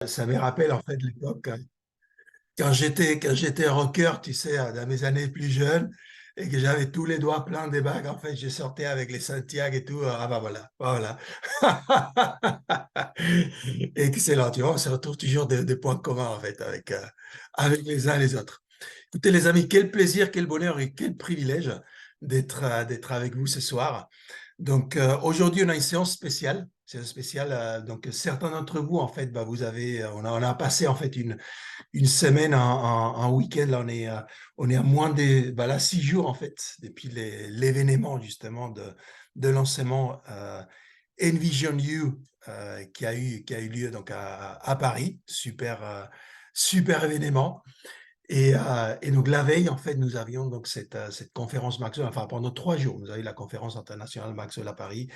Ça me rappelle en fait l'époque quand j'étais rocker, tu sais, dans mes années plus jeunes, et que j'avais tous les doigts pleins des bagues. En fait, je sortais avec les Santiago et tout. Ah bah voilà, voilà. Excellent, tu vois, on se retrouve toujours des points communs en fait avec les uns et les autres. Écoutez les amis, quel plaisir, quel bonheur et quel privilège d'être avec vous ce soir. Donc aujourd'hui, on a une séance spéciale. Séance spéciale. Donc certains d'entre vous, en fait, bah, on a passé en fait une semaine, un week-end. Là, on est à moins de, bah, là, 6 jours en fait depuis l'événement justement de lancement Envision You qui a eu lieu donc à Paris. Super, super événement. Et donc la veille, en fait, nous avions donc cette conférence Maxwell, enfin pendant 3 jours, nous avions eu la conférence internationale Maxwell à Paris,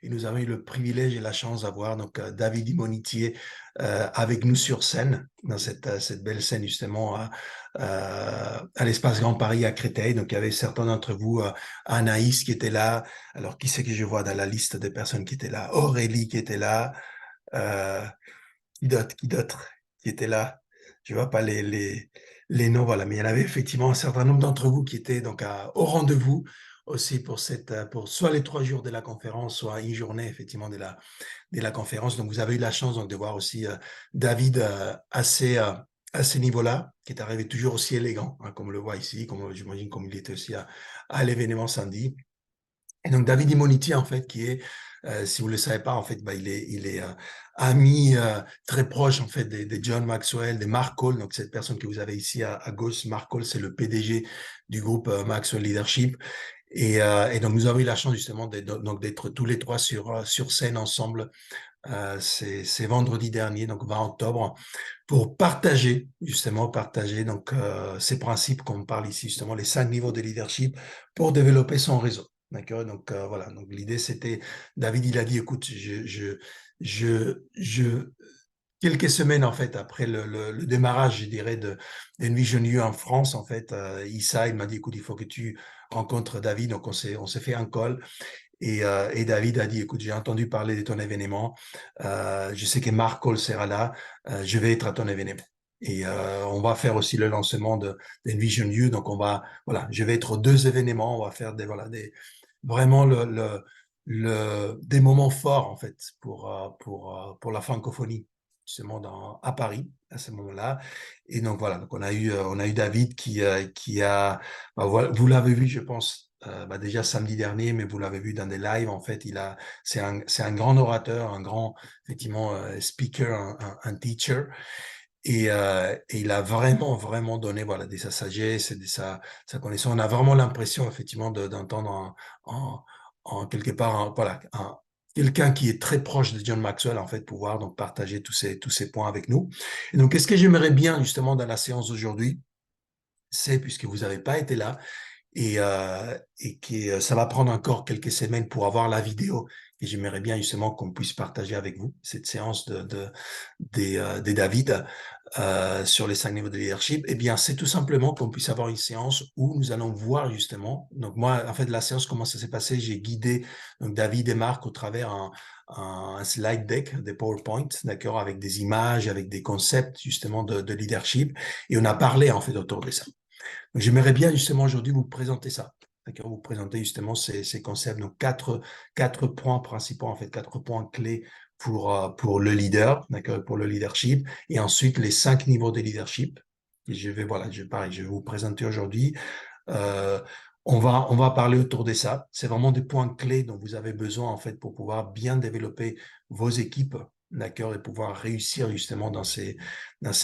et nous avons eu le privilège et la chance d'avoir donc David Imonitier avec nous sur scène, dans cette belle scène justement à l'Espace Grand Paris à Créteil. Donc il y avait certains d'entre vous, Anaïs qui était là. Alors qui c'est que je vois dans la liste des personnes qui étaient là? Aurélie qui était là. Euh, qui d'autre qui était là? Je vois pas les noms, voilà, mais il y en avait effectivement un certain nombre d'entre vous qui étaient donc au rendez-vous aussi pour soit les 3 jours de la conférence, soit une journée effectivement de la conférence. Donc vous avez eu la chance donc de voir aussi David à ce niveau-là, qui est arrivé toujours aussi élégant, hein, comme on le voit ici, comme j'imagine comme il était aussi à l'événement samedi. Et donc David Immoniti, en fait, qui est, si vous ne le savez pas, en fait, bah, il est ami très proche en fait de John Maxwell, de Mark Cole. Donc cette personne que vous avez ici à gauche, Mark Cole, c'est le PDG du groupe Maxwell Leadership. Et donc nous avons eu la chance justement d'être tous les trois sur scène ensemble. C'est vendredi dernier, donc 20 octobre, pour partager donc ces principes qu'on parle ici justement, les 5 niveaux de leadership pour développer son réseau. D'accord. Donc voilà. Donc l'idée c'était, David il a dit, écoute, je quelques semaines en fait après le démarrage, je dirais, d'Envision You en France, en fait, Issa il m'a dit, écoute, il faut que tu rencontres David. Donc on s'est fait un call. Et David a dit, écoute, j'ai entendu parler de ton événement. Je sais que Marc Cole sera là. Je vais être à ton événement. Et on va faire aussi le lancement d'Envision You. Donc, voilà, je vais être aux 2 événements. On va faire vraiment des moments forts, en fait, pour la francophonie, justement, à Paris, à ce moment-là. Et donc, voilà. Donc, on a eu David qui a, bah, voilà, vous l'avez vu, je pense, bah, déjà samedi dernier, mais vous l'avez vu dans des lives. En fait, c'est un grand orateur, un grand, effectivement, speaker, un teacher. Et il a vraiment, vraiment donné, voilà, de sa sagesse et de sa connaissance. On a vraiment l'impression, effectivement, d'entendre quelque part, voilà, quelqu'un qui est très proche de John Maxwell, en fait, pouvoir donc partager tous ces points avec nous. Et donc, qu'est-ce que j'aimerais bien, justement, dans la séance d'aujourd'hui, c'est, puisque vous n'avez pas été là, et que ça va prendre encore quelques semaines pour avoir la vidéo, et j'aimerais bien justement qu'on puisse partager avec vous cette séance des David sur les 5 niveaux de leadership. Eh bien, c'est tout simplement qu'on puisse avoir une séance où nous allons voir justement. Donc moi, en fait, la séance, comment ça s'est passé? J'ai guidé donc David et Marc au travers un slide deck, des PowerPoint, d'accord, avec des images, avec des concepts justement de leadership, et on a parlé en fait autour de ça. J'aimerais bien justement aujourd'hui vous présenter ça. D'accord, vous présenter justement ces concepts. Donc quatre points principaux, en fait, 4 points clés pour le leader, d'accord, pour le leadership. Et ensuite, les 5 niveaux de leadership. Et voilà, pareil, je vais vous présenter aujourd'hui. Euh, on va parler autour de ça. C'est vraiment des points clés dont vous avez besoin, en fait, pour pouvoir bien développer vos équipes, d'accord, et pouvoir réussir justement dans ces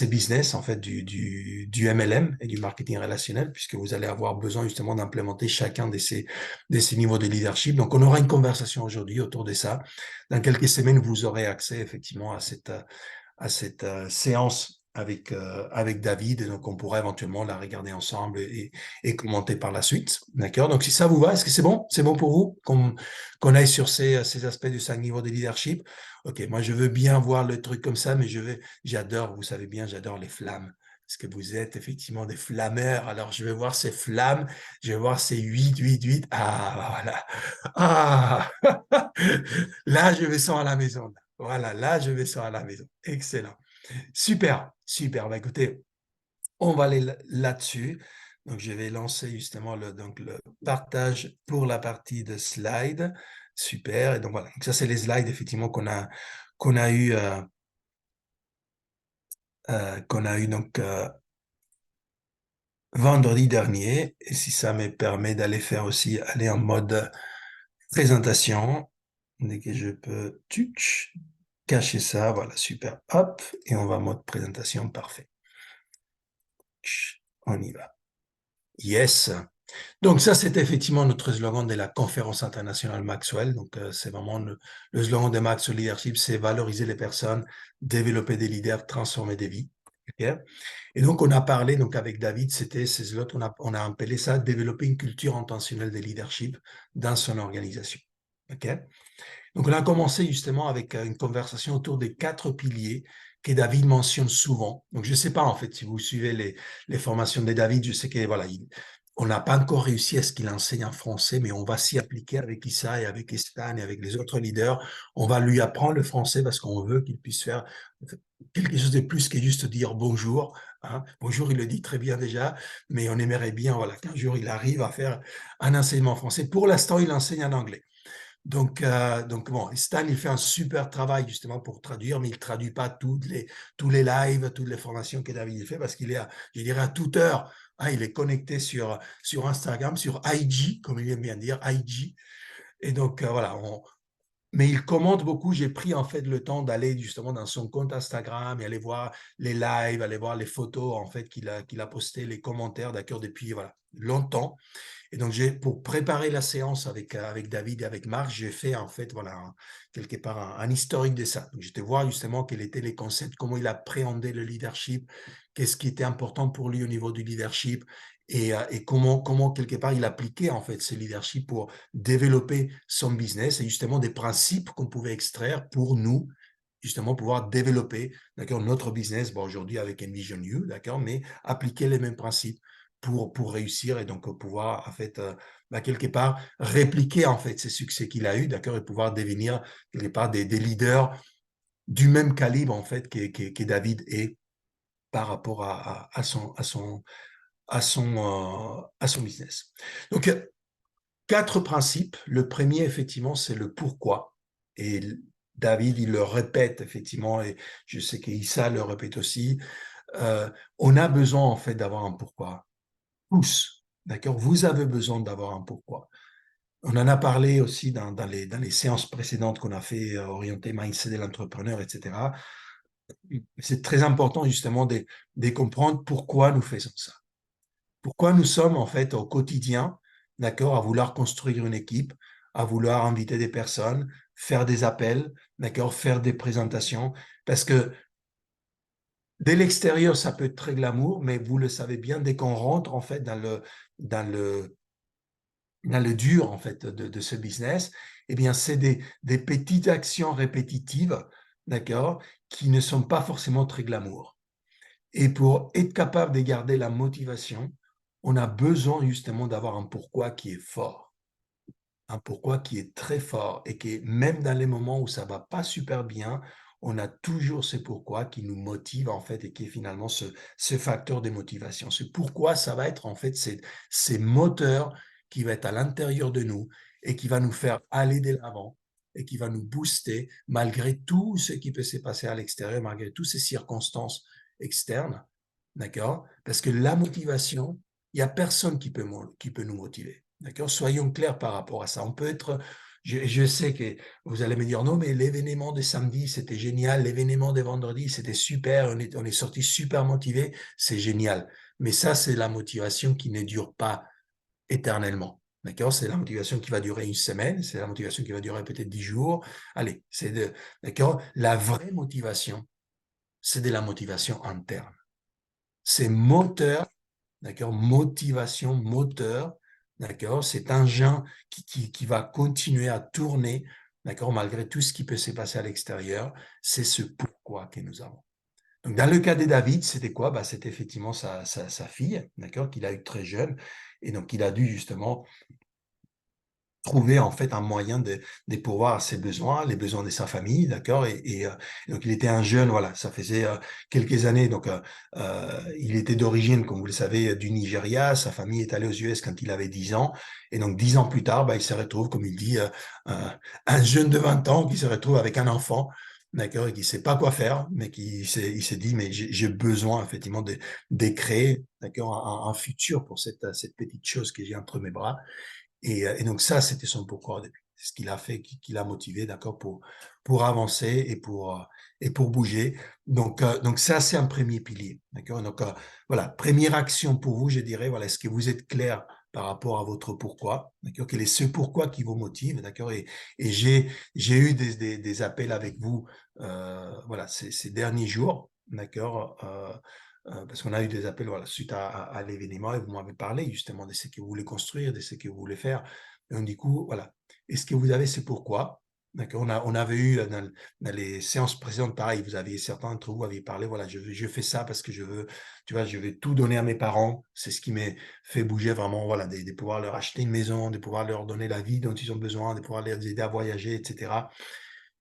business, en fait, du MLM et du marketing relationnel, puisque vous allez avoir besoin justement d'implémenter chacun de ces niveaux de leadership. Donc, on aura une conversation aujourd'hui autour de ça. Dans quelques semaines, vous aurez accès effectivement à cette séance avec David, et donc on pourra éventuellement la regarder ensemble et commenter par la suite. D'accord? Donc si ça vous va, est-ce que c'est bon? C'est bon pour vous qu'on aille sur ces aspects du 5 niveaux de leadership? Ok, moi je veux bien voir le truc comme ça, mais j'adore, vous savez bien, j'adore les flammes. Parce que vous êtes effectivement des flammeurs. Alors, je vais voir ces flammes, je vais voir ces 8, 8, 8. Ah, voilà. Ah, là, je me sens à la maison. Voilà, là, je me sens à la maison. Excellent. Super, super. Bah, écoutez, on va aller là-dessus. Donc, je vais lancer justement donc le partage pour la partie de slides. Super. Et donc, voilà. Donc, ça, c'est les slides, effectivement, qu'on a eu, donc, vendredi dernier. Et si ça me permet d'aller faire aussi, aller en mode présentation, dès que je peux, cacher ça. Voilà, super. Hop. Et on va en mode présentation. Parfait. On y va. Yes. Donc ça, c'était effectivement notre slogan de la conférence internationale Maxwell. Donc c'est vraiment le slogan de Maxwell Leadership, c'est valoriser les personnes, développer des leaders, transformer des vies. Okay. Et donc on a parlé donc avec David, c'était ces slots, on a appelé ça développer une culture intentionnelle de leadership dans son organisation. Okay. Donc on a commencé justement avec une conversation autour des 4 piliers que David mentionne souvent. Donc je ne sais pas en fait si vous suivez les formations de David, je sais que voilà, on n'a pas encore réussi à ce qu'il enseigne en français, mais on va s'y appliquer avec Issa et avec Estan et avec les autres leaders. On va lui apprendre le français parce qu'on veut qu'il puisse faire quelque chose de plus que juste dire bonjour. Hein. Bonjour, il le dit très bien déjà, mais on aimerait bien voilà, qu'un jour il arrive à faire un enseignement français. Pour l'instant, il enseigne en anglais. Donc bon, Stan, il fait un super travail justement pour traduire, mais il ne traduit pas tous les lives, toutes les formations que David fait parce qu'il est, je dirais, à toute heure. Hein, il est connecté sur Instagram, sur IG, comme il aime bien dire, IG. Et donc, voilà, mais il commente beaucoup. J'ai pris en fait le temps d'aller justement dans son compte Instagram et aller voir les lives, aller voir les photos en fait qu'il a posté, les commentaires, d'accord, depuis voilà, longtemps. Et donc, pour préparer la séance avec David et avec Marc, j'ai fait en fait, voilà, quelque part un historique de ça. Donc, j'étais voir justement quels étaient les concepts, comment il appréhendait le leadership, qu'est-ce qui était important pour lui au niveau du leadership et comment quelque part il appliquait en fait ce leadership pour développer son business et justement des principes qu'on pouvait extraire pour nous justement pouvoir développer d'accord, notre business bon, aujourd'hui avec Envision You, d'accord, mais appliquer les mêmes principes pour réussir et donc pouvoir en fait quelque part répliquer en fait ces succès qu'il a eu, d'accord, et pouvoir devenir quelque part des leaders du même calibre en fait que David est par rapport à son business. Donc 4 principes. Le premier effectivement c'est le pourquoi et David il le répète effectivement et je sais qu'Issa le répète aussi. On a besoin en fait d'avoir un pourquoi. Tous, d'accord? Vous avez besoin d'avoir un pourquoi. On en a parlé aussi dans les séances précédentes qu'on a fait, orienté mindset de l'entrepreneur, etc. C'est très important justement de comprendre pourquoi nous faisons ça. Pourquoi nous sommes en fait au quotidien, d'accord, à vouloir construire une équipe, à vouloir inviter des personnes, faire des appels, d'accord, faire des présentations, parce que dès l'extérieur, ça peut être très glamour, mais vous le savez bien, dès qu'on rentre en fait dans le, dans le dur en fait de ce business, eh bien c'est des petites actions répétitives, d'accord, qui ne sont pas forcément très glamour. Et pour être capable de garder la motivation, on a besoin justement d'avoir un pourquoi qui est fort, un pourquoi qui est très fort et qui même dans les moments où ça va pas super bien, on a toujours ce pourquoi qui nous motive en fait et qui est finalement ce facteur de motivation. Ce pourquoi ça va être en fait ces moteurs qui va être à l'intérieur de nous et qui va nous faire aller de l'avant et qui va nous booster malgré tout ce qui peut se passer à l'extérieur, malgré toutes ces circonstances externes, d'accord? Parce que la motivation, il n'y a personne qui peut nous motiver. D'accord? Soyons clairs par rapport à ça. On peut être, je sais que vous allez me dire, non, mais l'événement de samedi, c'était génial. L'événement de vendredi, c'était super. On est sorti super motivé. C'est génial. Mais ça, c'est la motivation qui ne dure pas éternellement. D'accord? C'est la motivation qui va durer une semaine. C'est la motivation qui va durer peut-être 10 jours. Allez, d'accord? La vraie motivation, c'est de la motivation interne. C'est moteur, d'accord, motivation, moteur, d'accord, cet engin qui va continuer à tourner, d'accord, malgré tout ce qui peut se passer à l'extérieur, c'est ce pourquoi que nous avons. Donc, dans le cas de David, c'était quoi? Bah, c'était effectivement sa fille, d'accord, qu'il a eu très jeune, et donc il a dû justement trouver en fait un moyen de pourvoir ses besoins, les besoins de sa famille, d'accord? Donc il était un jeune, voilà, ça faisait quelques années, donc il était d'origine, comme vous le savez, du Nigeria, sa famille est allée aux US quand il avait 10 ans, et donc 10 ans plus tard, bah, il se retrouve, comme il dit, un jeune de 20 ans qui se retrouve avec un enfant, d'accord, et qui ne sait pas quoi faire, mais il s'est dit, mais j'ai besoin effectivement de créer, d'accord, un futur pour cette petite chose que j'ai entre mes bras. Et donc ça, c'était son pourquoi au début. C'est ce qu'il a fait, qui l'a motivé, d'accord, pour avancer et pour bouger. Donc ça, c'est un premier pilier, d'accord. Donc voilà, première action pour vous, je dirais, voilà, est-ce que vous êtes clair par rapport à votre pourquoi, d'accord, quel est ce pourquoi qui vous motive, d'accord. Et j'ai eu des appels avec vous, voilà, ces derniers jours, d'accord. Parce qu'on a eu des appels voilà, suite à l'événement et vous m'avez parlé justement de ce que vous voulez construire, de ce que vous voulez faire. Et donc, du coup, voilà. Est-ce que vous avez ce pourquoi? D'accord. On avait eu dans les séances précédentes, pareil, vous aviez, certains d'entre vous avaient parlé, voilà, je fais ça parce que je veux, tu vois, je vais tout donner à mes parents. C'est ce qui m'a fait bouger vraiment, voilà, de pouvoir leur acheter une maison, de pouvoir leur donner la vie dont ils ont besoin, de pouvoir les aider à voyager, etc.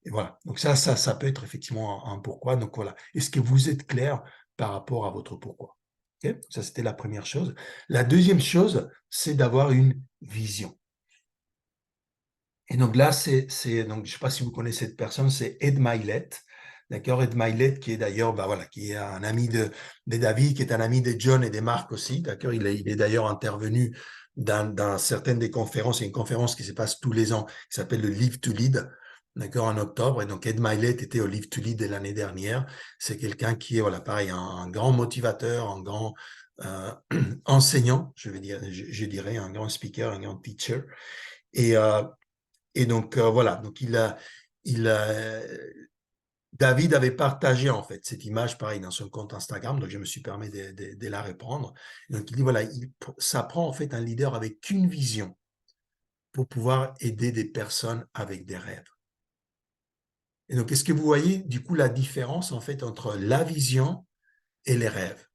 Et voilà. Donc ça peut être effectivement un pourquoi. Donc voilà. Est-ce que vous êtes clair par rapport à votre pourquoi? Ok. Ça, c'était la première chose. La deuxième chose, c'est d'avoir une vision. Et donc là, donc, je ne sais pas si vous connaissez cette personne, c'est Ed Mylett. D'accord, Ed Mylett, qui est d'ailleurs, bah voilà, qui est un ami de David, qui est un ami de John et de Marc aussi. D'accord, il est d'ailleurs intervenu dans certaines des conférences. Il y a une conférence qui se passe tous les ans, qui s'appelle le Live to Lead. D'accord, en octobre. Et donc, Ed Mylett était au Live to Lead de l'année dernière. C'est quelqu'un qui est, voilà, pareil, un grand motivateur, un grand enseignant, je vais dire, je dirais, un grand speaker, un grand teacher. Et, euh, et donc, voilà, donc David avait partagé en fait cette image, pareil, dans son compte Instagram, donc je me suis permis de la reprendre. Donc, il dit, voilà, ça prend en fait un leader avec une vision pour pouvoir aider des personnes avec des rêves. Et donc, est-ce que vous voyez du coup la différence en fait entre la vision et les rêves?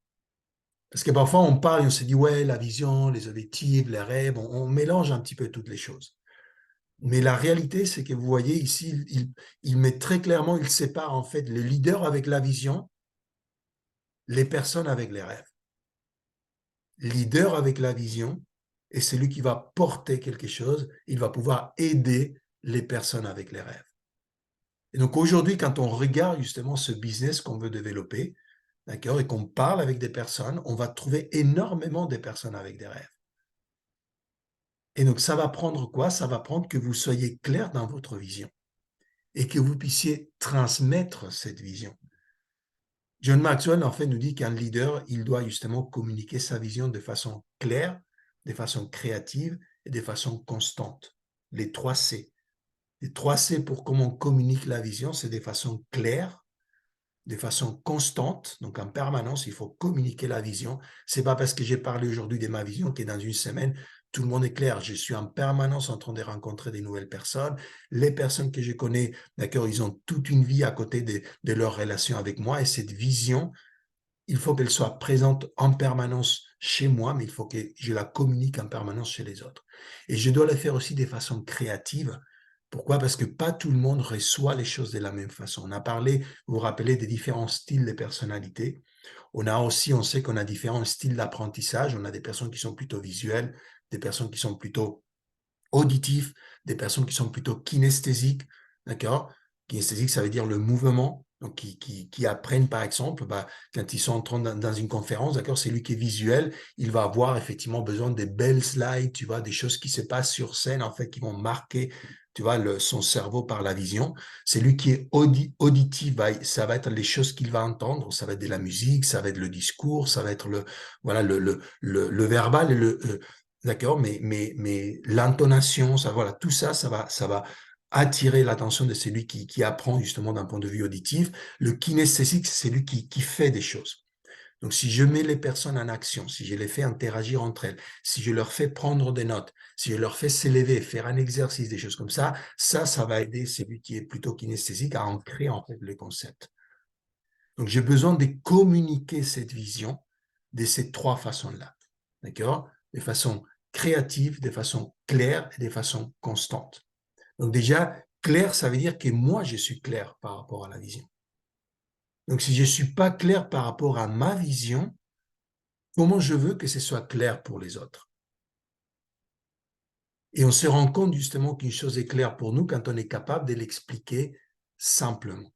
Parce que parfois on parle et on se dit, ouais, la vision, les objectifs, les rêves, on mélange un petit peu toutes les choses. Mais la réalité, c'est que vous voyez ici, il met très clairement, il sépare en fait le leader avec la vision, les personnes avec les rêves. Leader avec la vision est celui qui va porter quelque chose, il va pouvoir aider les personnes avec les rêves. Et donc aujourd'hui, quand on regarde justement ce business qu'on veut développer, d'accord, et qu'on parle avec des personnes, on va trouver énormément de personnes avec des rêves. Et donc ça va prendre quoi? Ça va prendre que vous soyez clair dans votre vision et que vous puissiez transmettre cette vision. John Maxwell, en fait, nous dit qu'un leader, il doit justement communiquer sa vision de façon claire, de façon créative et de façon constante. Les 3 C. Les 3 C pour comment on communique la vision, c'est de façon claire, de façon constante, donc en permanence, il faut communiquer la vision. C'est pas parce que j'ai parlé aujourd'hui de ma vision que dans une semaine, tout le monde est clair. Je suis en permanence en train de rencontrer des nouvelles personnes. Les personnes que je connais, d'accord, ils ont toute une vie à côté de leur relation avec moi et cette vision, il faut qu'elle soit présente en permanence chez moi, mais il faut que je la communique en permanence chez les autres. Et je dois le faire aussi de façon créative. Pourquoi? Parce que pas tout le monde reçoit les choses de la même façon. On a parlé, vous vous rappelez, des différents styles de personnalité. On sait qu'on a différents styles d'apprentissage. On a des personnes qui sont plutôt visuelles, des personnes qui sont plutôt auditifs, des personnes qui sont plutôt kinesthésiques, d'accord? Kinesthésique, ça veut dire le mouvement, donc qui apprennent par exemple, bah, quand ils sont en train dans une conférence, d'accord, c'est lui qui est visuel, il va avoir effectivement besoin des belles slides, tu vois, des choses qui se passent sur scène, en fait, qui vont marquer, tu vois, son cerveau par la vision. C'est lui qui est auditif, ça va être les choses qu'il va entendre, ça va être de la musique, ça va être le discours, ça va être voilà, le verbal et d'accord, mais l'intonation, ça, voilà, tout ça, ça va attirer l'attention de celui qui apprend justement d'un point de vue auditif. Le kinesthésique, c'est celui qui fait des choses. Donc, si je mets les personnes en action, si je les fais interagir entre elles, si je leur fais prendre des notes, si je leur fais s'élever, faire un exercice, des choses comme ça va aider celui qui est plutôt kinesthésique à ancrer en fait le concept. Donc, j'ai besoin de communiquer cette vision de ces 3 façons-là. D'accord? De façon créative, de façon claire et de façon constante. Donc déjà, clair, ça veut dire que moi, je suis clair par rapport à la vision. Donc si je ne suis pas clair par rapport à ma vision, comment je veux que ce soit clair pour les autres? Et on se rend compte justement qu'une chose est claire pour nous quand on est capable de l'expliquer simplement.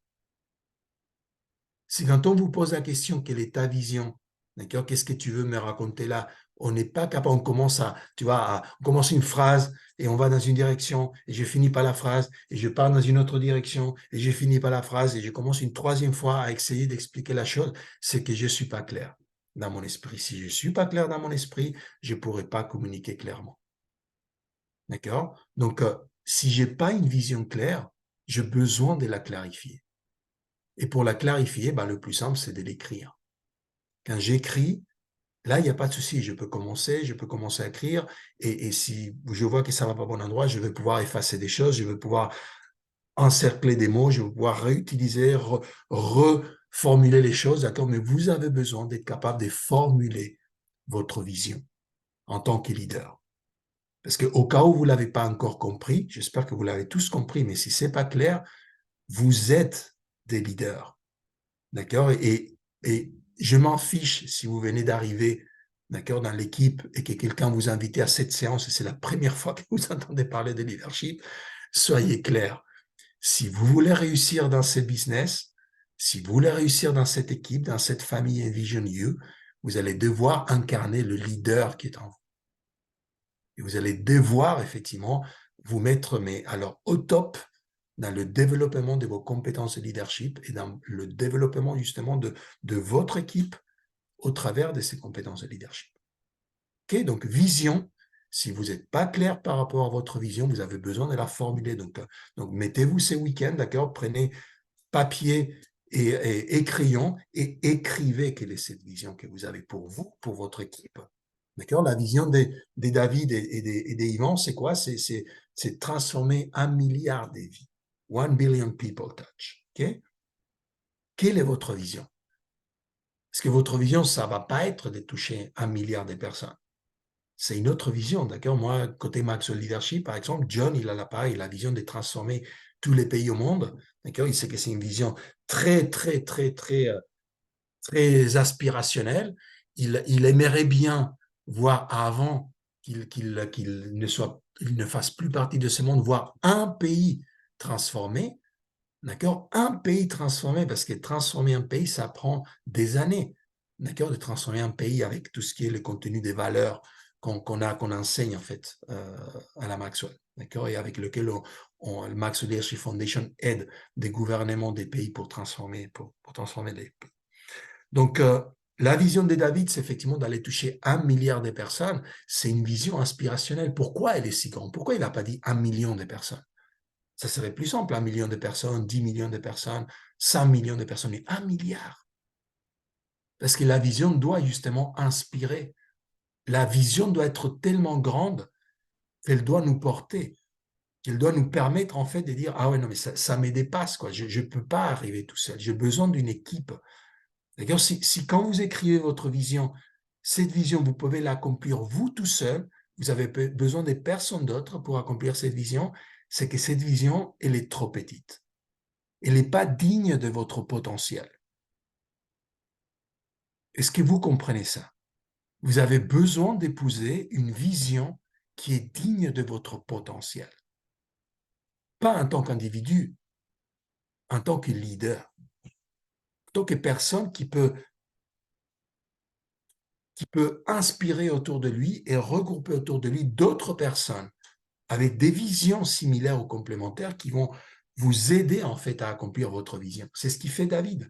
C'est quand on vous pose la question, quelle est ta vision? D'accord? Qu'est-ce que tu veux me raconter là? On n'est pas capable, on commence tu vois, on commence une phrase et on va dans une direction et je finis par la phrase et je pars dans une autre direction et je finis par la phrase et je commence une troisième fois à essayer d'expliquer la chose, c'est que je ne suis pas clair dans mon esprit. Si je ne suis pas clair dans mon esprit, je ne pourrai pas communiquer clairement. D'accord? Donc, si je n'ai pas une vision claire, j'ai besoin de la clarifier. Et pour la clarifier, ben, le plus simple, c'est de l'écrire. Quand j'écris, là, il n'y a pas de souci. Je peux commencer à écrire. Et si je vois que ça ne va pas au bon endroit, je vais pouvoir effacer des choses, je vais pouvoir encercler des mots, je vais pouvoir réutiliser, reformuler les choses, d'accord? Mais vous avez besoin d'être capable de formuler votre vision en tant que leader. Parce qu'au cas où vous ne l'avez pas encore compris, j'espère que vous l'avez tous compris, mais si ce n'est pas clair, vous êtes des leaders. D'accord? Et je m'en fiche si vous venez d'arriver, d'accord, dans l'équipe et que quelqu'un vous a invité à cette séance et c'est la première fois que vous entendez parler de leadership, soyez clair. Si vous voulez réussir dans ce business, si vous voulez réussir dans cette équipe, dans cette famille Envision You, vous allez devoir incarner le leader qui est en vous. Et vous allez devoir effectivement vous mettre, mais alors au top, dans le développement de vos compétences de leadership et dans le développement justement de votre équipe au travers de ces compétences de leadership. Ok, donc vision, si vous n'êtes pas clair par rapport à votre vision, vous avez besoin de la formuler. Donc mettez-vous ces week-ends, d'accord, prenez papier et crayon et écrivez quelle est cette vision que vous avez pour vous, pour votre équipe. D'accord? La vision des David et des Yvan, c'est quoi? C'est transformer 1 milliard de vies. 1 billion people touch. Okay? Quelle est votre vision? Parce que votre vision, ça ne va pas être de toucher 1 milliard de personnes. C'est une autre vision, d'accord? Moi, côté Maxwell Leadership, par exemple, John, il a la vision de transformer tous les pays au monde, d'accord? Il sait que c'est une vision très, très, très, très, très aspirationnelle. Il aimerait bien voir avant qu'il ne fasse plus partie de ce monde, voir un pays transformé, d'accord? Un pays transformé, parce que transformer un pays, ça prend des années, d'accord? De transformer un pays avec tout ce qui est le contenu des valeurs qu'on enseigne en fait à la Maxwell, d'accord? Et avec lequel le Maxwell Leadership Foundation aide des gouvernements des pays pour transformer les pays. Donc, la vision de David, c'est effectivement d'aller toucher 1 milliard de personnes. C'est une vision inspirationnelle. Pourquoi elle est si grande? Pourquoi il n'a pas dit 1 million de personnes? Ça serait plus simple, 1 million de personnes, 10 millions de personnes, 100 millions de personnes, mais 1 milliard. Parce que la vision doit justement inspirer. La vision doit être tellement grande qu'elle doit nous porter, qu'elle doit nous permettre en fait de dire, ah ouais, non, mais ça me dépasse, quoi. Je ne peux pas arriver tout seul. J'ai besoin d'une équipe. D'accord? Si quand vous écrivez votre vision, cette vision, vous pouvez l'accomplir vous tout seul, vous avez besoin de personne d'autre pour accomplir cette vision, c'est que cette vision, elle est trop petite. Elle n'est pas digne de votre potentiel. Est-ce que vous comprenez ça? Vous avez besoin d'épouser une vision qui est digne de votre potentiel. Pas en tant qu'individu, en tant que leader, en tant que personne qui peut inspirer autour de lui et regrouper autour de lui d'autres personnes avec des visions similaires ou complémentaires qui vont vous aider en fait à accomplir votre vision. C'est ce qui fait David.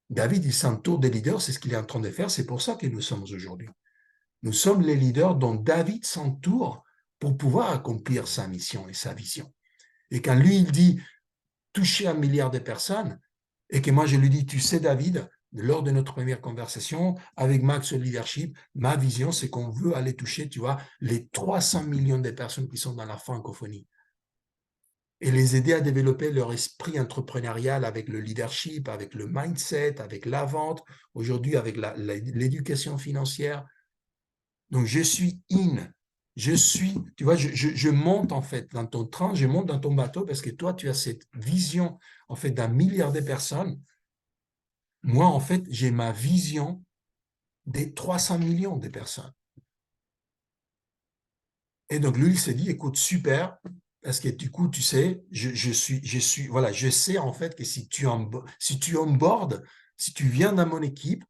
David, il s'entoure des leaders, c'est ce qu'il est en train de faire, c'est pour ça que nous sommes aujourd'hui. Nous sommes les leaders dont David s'entoure pour pouvoir accomplir sa mission et sa vision. Et quand lui, il dit toucher 1 milliard de personnes, et que moi je lui dis, tu sais David, lors de notre première conversation avec Max Leadership, ma vision c'est qu'on veut aller toucher, tu vois, les 300 millions de personnes qui sont dans la francophonie et les aider à développer leur esprit entrepreneurial avec le leadership, avec le mindset, avec la vente, aujourd'hui avec l'éducation financière. Donc je suis tu vois, je monte en fait dans ton train, je monte dans ton bateau parce que toi, tu as cette vision en fait d'un milliard de personnes. Moi, en fait, j'ai ma vision des 300 millions de personnes. Et donc, lui, il s'est dit, écoute, super, parce que du coup, tu sais, voilà, je sais en fait que si tu onboardes, si tu viens dans mon équipe,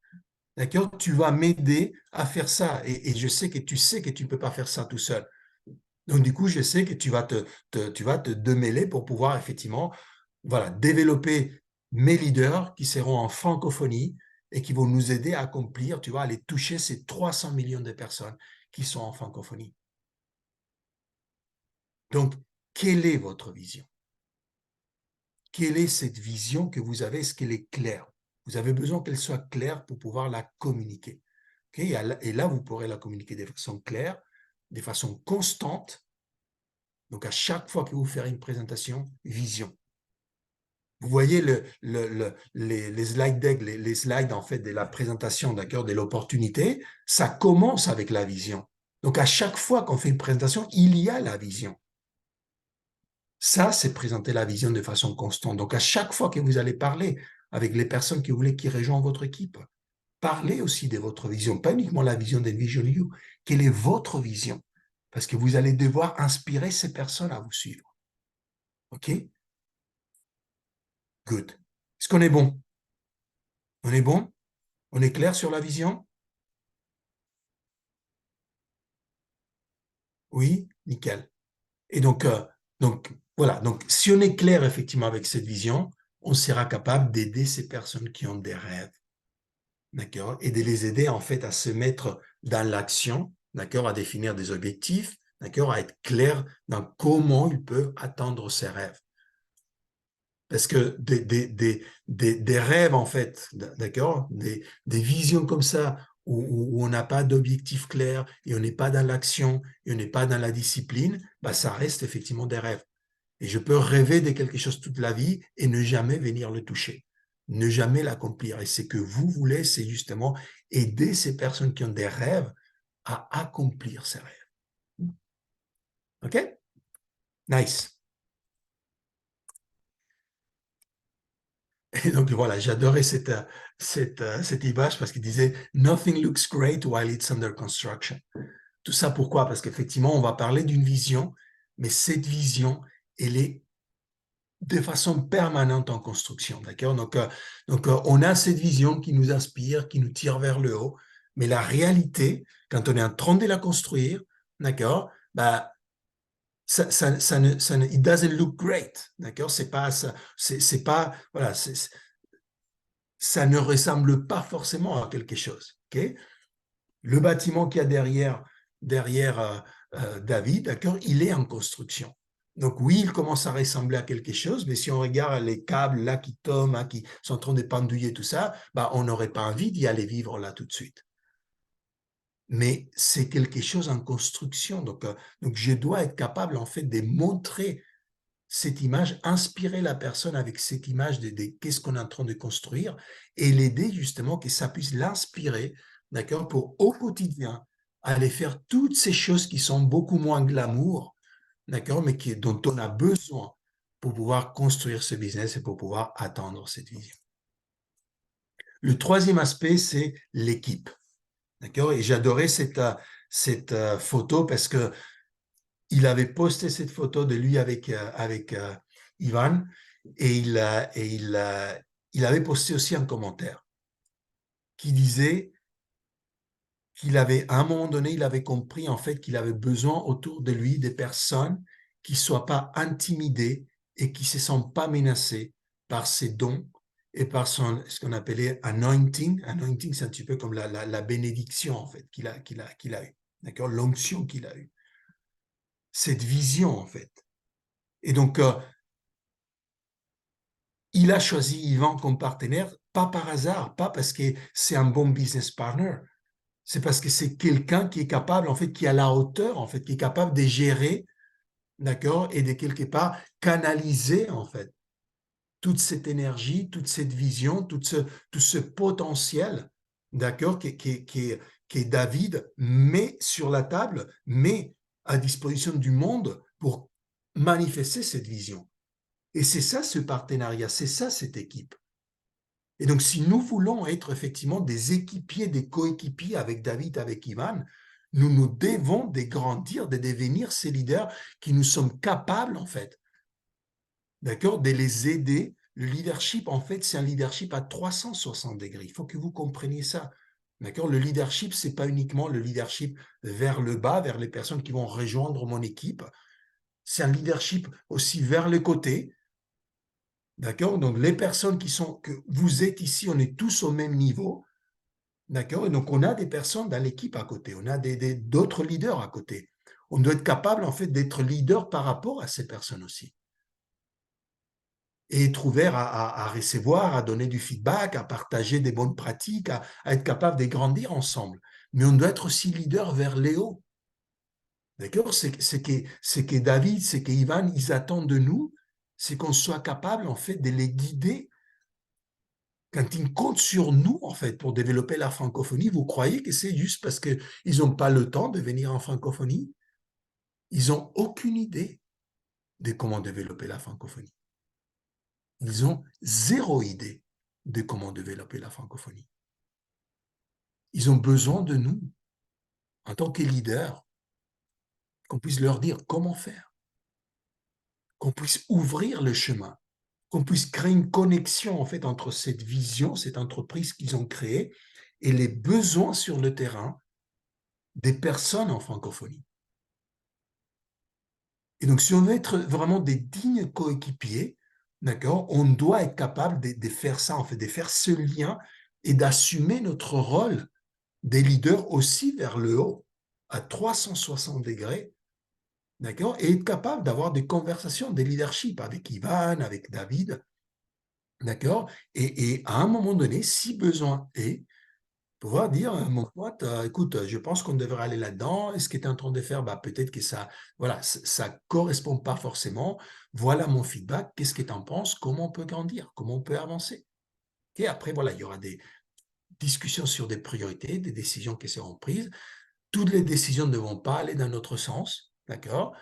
d'accord, tu vas m'aider à faire ça. Et je sais que tu ne peux pas faire ça tout seul. Donc, du coup, je sais que tu vas te démêler pour pouvoir effectivement, voilà, développer mes leaders qui seront en francophonie et qui vont nous aider à accomplir, tu vois, à aller toucher ces 300 millions de personnes qui sont en francophonie. Donc, quelle est votre vision? Quelle est cette vision que vous avez? Est-ce qu'elle est claire? Vous avez besoin qu'elle soit claire pour pouvoir la communiquer. Okay? Et là, vous pourrez la communiquer de façon claire, de façon constante. Donc, à chaque fois que vous ferez une présentation, vision. Vous voyez les slide decks, les slides en fait de la présentation, d'accord, de l'opportunité, ça commence avec la vision. Donc, à chaque fois qu'on fait une présentation, il y a la vision. Ça, c'est présenter la vision de façon constante. Donc, à chaque fois que vous allez parler avec les personnes que vous voulez qui rejoignent votre équipe, parlez aussi de votre vision, pas uniquement la vision d'Envision You. Quelle est votre vision? Parce que vous allez devoir inspirer ces personnes à vous suivre. OK? Good. Est-ce qu'on est bon? On est bon? On est clair sur la vision? Oui? Nickel. Et donc, voilà. Donc, si on est clair effectivement avec cette vision, on sera capable d'aider ces personnes qui ont des rêves. D'accord, et de les aider en fait à se mettre dans l'action, d'accord, à définir des objectifs, d'accord, à être clair dans comment ils peuvent atteindre ces rêves. Parce que des rêves en fait, d'accord, des visions comme ça où on n'a pas d'objectif clair et on n'est pas dans l'action et on n'est pas dans la discipline, bah, ça reste effectivement des rêves. Et je peux rêver de quelque chose toute la vie et ne jamais venir le toucher, ne jamais l'accomplir. Et ce que vous voulez, c'est justement aider ces personnes qui ont des rêves à accomplir ces rêves. OK? Nice. Et donc voilà, j'adorais cette image parce qu'il disait Nothing looks great while it's under construction. Tout ça pourquoi? Parce qu'effectivement, on va parler d'une vision, mais cette vision, elle est de façon permanente en construction, d'accord? On a cette vision qui nous inspire, qui nous tire vers le haut, mais la réalité, quand on est en train de la construire, d'accord, bah, it doesn't look great, d'accord? C'est pas ça, c'est pas, voilà, ça ne ressemble pas forcément à quelque chose, ok? Le bâtiment qu'il y a derrière David, d'accord, il est en construction. Donc oui, il commence à ressembler à quelque chose, mais si on regarde les câbles là qui tombent, hein, qui sont en train de pendouiller tout ça, bah, on n'aurait pas envie d'y aller vivre là tout de suite. Mais c'est quelque chose en construction. Donc je dois être capable en fait de montrer cette image, inspirer la personne avec cette image de qu'est-ce qu'on est en train de construire et l'aider justement que ça puisse l'inspirer, d'accord, pour au quotidien aller faire toutes ces choses qui sont beaucoup moins glamour, d'accord, mais dont on a besoin pour pouvoir construire ce business et pour pouvoir atteindre cette vision. Le troisième aspect, c'est l'équipe, d'accord, et j'adorais cette photo parce que il avait posté cette photo de lui avec Ivan et il avait posté aussi un commentaire qui disait qu'il avait, à un moment donné, il avait compris en fait qu'il avait besoin autour de lui des personnes qui ne soient pas intimidées et qui ne se sentent pas menacées par ses dons et par ce qu'on appelait anointing. Anointing, c'est un petit peu comme la bénédiction en fait qu'il a eu, d'accord, l'onction qu'il a eue. Cette vision en fait. Et donc, il a choisi Yvan comme partenaire, pas par hasard, pas parce que c'est un bon business partner. C'est parce que c'est quelqu'un qui est capable, en fait, qui a la hauteur, en fait, qui est capable de gérer, d'accord, et de quelque part canaliser, en fait, toute cette énergie, toute cette vision, tout ce potentiel, d'accord, qui est David met sur la table, mais à disposition du monde pour manifester cette vision. Et c'est ça ce partenariat, c'est ça cette équipe. Et donc, si nous voulons être effectivement des équipiers, des coéquipiers avec David, avec Ivan, nous nous devons de grandir, de devenir ces leaders qui nous sommes capables, en fait, d'accord, de les aider. Le leadership, en fait, c'est un leadership à 360 degrés. Il faut que vous compreniez ça. D'accord? Le leadership, ce n'est pas uniquement le leadership vers le bas, vers les personnes qui vont rejoindre mon équipe. C'est un leadership aussi vers le côté. D'accord? Donc, les personnes que vous êtes ici, on est tous au même niveau. D'accord? Et donc, on a des personnes dans l'équipe à côté. On a d'autres leaders à côté. On doit être capable, en fait, d'être leader par rapport à ces personnes aussi. Et être ouvert à recevoir, à donner du feedback, à partager des bonnes pratiques, à être capable de grandir ensemble. Mais on doit être aussi leader vers les hauts. D'accord? C'est que David, c'est que Ivan, ils attendent de nous, c'est qu'on soit capable, en fait, de les guider. Quand ils comptent sur nous, en fait, pour développer la francophonie, vous croyez que c'est juste parce qu'ils n'ont pas le temps de venir en francophonie? Ils n'ont aucune idée de comment développer la francophonie. Ils ont zéro idée de comment développer la francophonie. Ils ont besoin de nous, en tant que leaders, qu'on puisse leur dire comment faire, qu'on puisse ouvrir le chemin, qu'on puisse créer une connexion, en fait, entre cette vision, cette entreprise qu'ils ont créée et les besoins sur le terrain des personnes en francophonie. Et donc, si on veut être vraiment des dignes coéquipiers, d'accord, on doit être capable de faire ça, en fait, de faire ce lien et d'assumer notre rôle des leaders aussi vers le haut, à 360 degrés, d'accord, et être capable d'avoir des conversations, des leaderships avec Ivan, avec David, d'accord, et à un moment donné, si besoin est, pouvoir dire, mon pote, écoute, je pense qu'on devrait aller là-dedans. Et ce que tu es en train de faire, bah, peut-être que ça, voilà, ça correspond pas forcément. Voilà mon feedback. Qu'est-ce que tu en penses? Comment on peut grandir? Comment on peut avancer? Et après, voilà, il y aura des discussions sur des priorités, des décisions qui seront prises. Toutes les décisions ne vont pas aller dans notre sens, d'accord?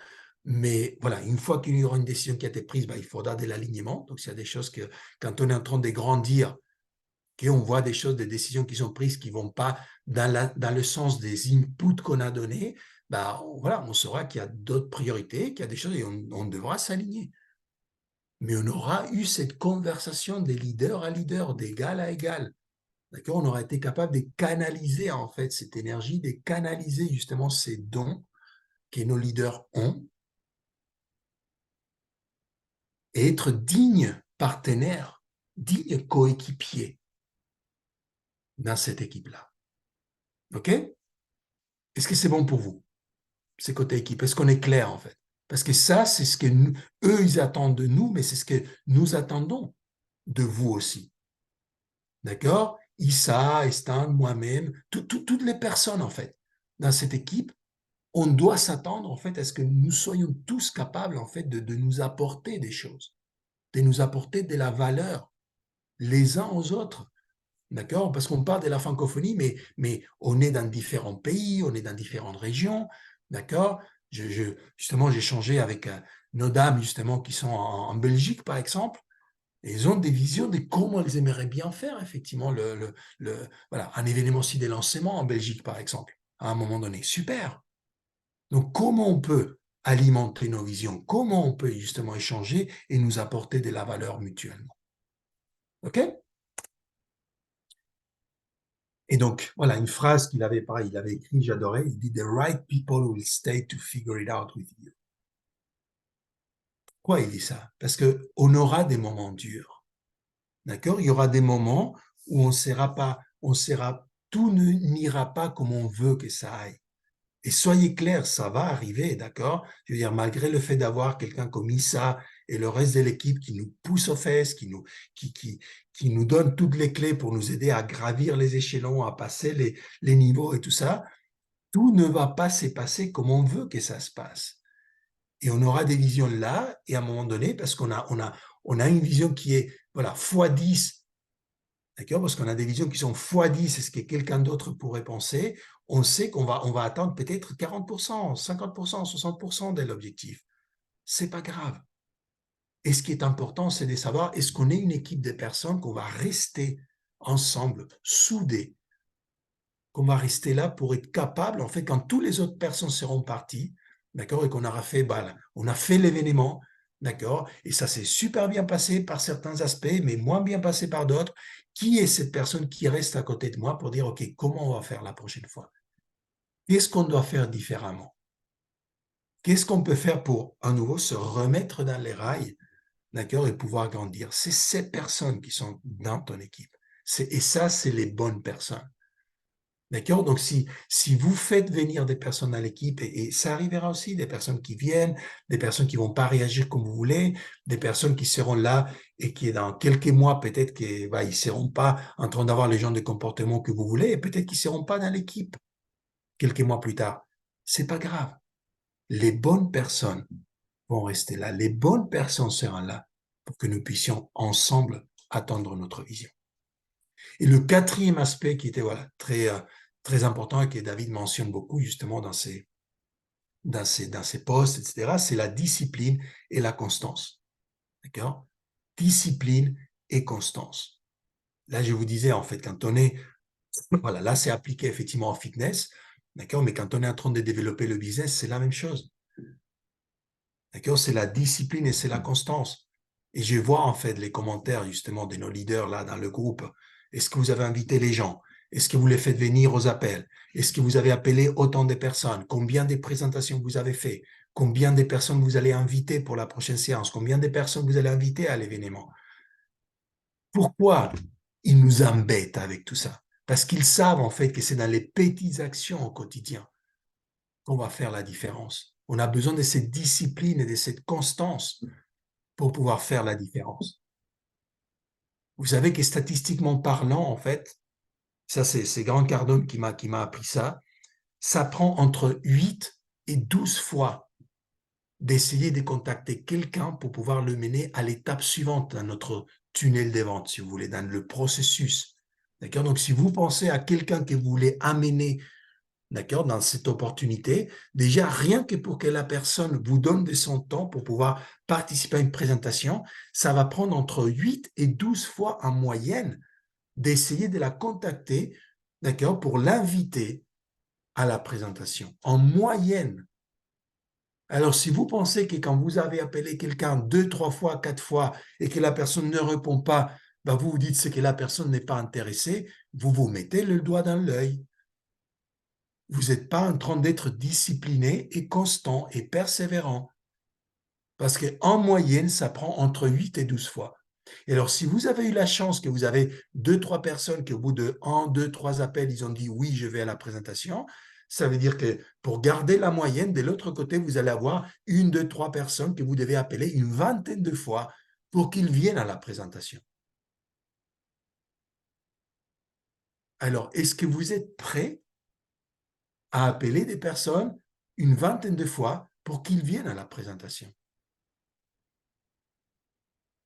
Mais voilà, une fois qu'il y aura une décision qui a été prise, bah, il faudra de l'alignement. Donc, s'il y a des choses que, quand on est en train de grandir, on voit des choses, des décisions qui sont prises qui ne vont pas dans le sens des inputs qu'on a donnés, bah, voilà, on saura qu'il y a d'autres priorités, qu'il y a des choses et on devra s'aligner. Mais on aura eu cette conversation de leader à leader, d'égal à égal. D'accord? On aura été capable de canaliser en fait cette énergie, de canaliser justement ces dons que nos leaders ont et être digne partenaire, digne coéquipier dans cette équipe-là. OK? Est-ce que c'est bon pour vous? C'est côté équipe. Est-ce qu'on est clair en fait? Parce que ça, c'est ce que eux, ils attendent de nous, mais c'est ce que nous attendons de vous aussi. D'accord? Issa, Estan, moi-même, toutes les personnes en fait dans cette équipe, on doit s'attendre en fait à ce que nous soyons tous capables en fait de nous apporter des choses, de nous apporter de la valeur les uns aux autres. D'accord? Parce qu'on parle de la francophonie, mais on est dans différents pays, on est dans différentes régions. D'accord? Justement, j'ai échangé avec nos dames, justement, qui sont en Belgique, par exemple. Et ils ont des visions de comment elles aimeraient bien faire, effectivement, voilà, un événement aussi des lancements en Belgique, par exemple, à un moment donné. Super! Donc, comment on peut alimenter nos visions? Comment on peut justement échanger et nous apporter de la valeur mutuellement? OK? Et donc, voilà, une phrase qu'il avait, pareil, il avait écrit, j'adorais, il dit « The right people will stay to figure it out with you ». Pourquoi il dit ça? Parce qu'on aura des moments durs, d'accord? Il y aura des moments où tout n'ira pas comme on veut que ça aille. Et soyez clairs, ça va arriver, d'accord? Je veux dire, malgré le fait d'avoir quelqu'un comme Issa et le reste de l'équipe qui nous pousse aux fesses, qui nous donne toutes les clés pour nous aider à gravir les échelons, à passer les niveaux et tout ça, tout ne va pas se passer comme on veut que ça se passe. Et on aura des visions là, et à un moment donné, parce qu'on a une vision qui est, voilà, x10 D'accord? Parce qu'on a des visions qui sont x10, c'est ce que quelqu'un d'autre pourrait penser. On sait qu'on va atteindre peut-être 40%, 50%, 60% de l'objectif. C'est pas grave. Et ce qui est important, c'est de savoir, est-ce qu'on est une équipe de personnes qu'on va rester ensemble, soudés, qu'on va rester là pour être capable, en fait, quand toutes les autres personnes seront parties, d'accord, et qu'on aura fait, bah, on a fait l'événement, d'accord, et ça s'est super bien passé par certains aspects, mais moins bien passé par d'autres. Qui est cette personne qui reste à côté de moi pour dire, OK, comment on va faire la prochaine fois? Qu'est-ce qu'on doit faire différemment? Qu'est-ce qu'on peut faire pour, à nouveau, se remettre dans les rails, d'accord, et pouvoir grandir? C'est ces personnes qui sont dans ton équipe. Et ça, c'est les bonnes personnes. D'accord? Donc, si vous faites venir des personnes à l'équipe, et ça arrivera aussi, des personnes qui viennent, des personnes qui vont pas réagir comme vous voulez, des personnes qui seront là et qui, dans quelques mois, peut-être qu'ils bah, ils seront pas en train d'avoir les genres de comportements que vous voulez, et peut-être qu'ils seront pas dans l'équipe quelques mois plus tard. C'est pas grave. Les bonnes personnes vont rester là. Les bonnes personnes seront là pour que nous puissions ensemble atteindre notre vision. Et le quatrième aspect qui était voilà, très important et que David mentionne beaucoup justement dans ses posts, etc., c'est la discipline et la constance. D'accord? Discipline et constance. Là, je vous disais, en fait, quand on est, voilà, là, c'est appliqué effectivement en fitness, d'accord, mais quand on est en train de développer le business, c'est la même chose. D'accord? C'est la discipline et c'est la constance. Et je vois en fait les commentaires justement de nos leaders là dans le groupe. Est-ce que vous avez invité les gens? Est-ce que vous les faites venir aux appels? Est-ce que vous avez appelé autant de personnes? Combien de présentations vous avez fait? Combien de personnes vous allez inviter pour la prochaine séance? Combien de personnes vous allez inviter à l'événement? Pourquoi ils nous embêtent avec tout ça? Parce qu'ils savent en fait que c'est dans les petites actions au quotidien qu'on va faire la différence. On a besoin de cette discipline et de cette constance pour pouvoir faire la différence. Vous savez que statistiquement parlant, en fait, ça c'est Grant Cardone qui m'a appris ça prend entre 8 et 12 fois d'essayer de contacter quelqu'un pour pouvoir le mener à l'étape suivante dans notre tunnel des ventes, si vous voulez, dans le processus. D'accord? Donc, si vous pensez à quelqu'un que vous voulez amener, d'accord, dans cette opportunité, déjà, rien que pour que la personne vous donne de son temps pour pouvoir participer à une présentation, ça va prendre entre 8 et 12 fois en moyenne d'essayer de la contacter, d'accord, pour l'inviter à la présentation, en moyenne. Alors, si vous pensez que quand vous avez appelé quelqu'un 2, 3 fois, 4 fois et que la personne ne répond pas, ben vous vous dites c'est que la personne n'est pas intéressée, vous vous mettez le doigt dans l'œil. Vous n'êtes pas en train d'être discipliné et constant et persévérant. Parce qu'en moyenne, ça prend entre 8 et 12 fois. Et alors, si vous avez eu la chance que vous avez 2, 3 personnes qui, au bout de 1, 2, 3 appels, ils ont dit oui, je vais à la présentation, ça veut dire que pour garder la moyenne, de l'autre côté, vous allez avoir 1, 2, 3 personnes que vous devez appeler une vingtaine de fois pour qu'ils viennent à la présentation. Alors, est-ce que vous êtes prêt à appeler des personnes une vingtaine de fois pour qu'ils viennent à la présentation?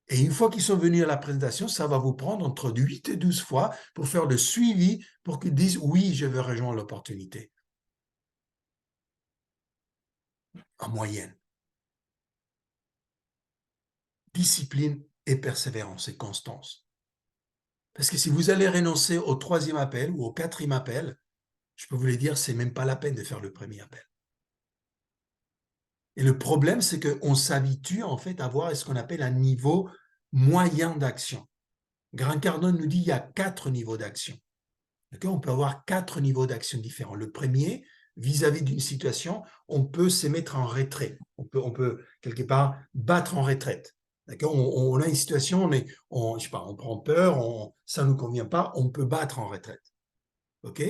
Et une fois qu'ils sont venus à la présentation, ça va vous prendre entre 8 et 12 fois pour faire le suivi, pour qu'ils disent oui, je veux rejoindre l'opportunité. En moyenne. Discipline et persévérance et constance. Parce que si vous allez renoncer au troisième appel ou au quatrième appel, je peux vous le dire, c'est même pas la peine de faire le premier appel. Et le problème, c'est qu'on s'habitue en fait à avoir ce qu'on appelle un niveau moyen d'action. Grant Cardone nous dit qu'il y a 4 niveaux d'action. On peut avoir 4 niveaux d'action différents. Le premier, vis-à-vis d'une situation, on peut se mettre en retrait. On peut quelque part battre en retraite. On a une situation, je sais pas, on prend peur, ça ne nous convient pas, on peut battre en retraite. OK?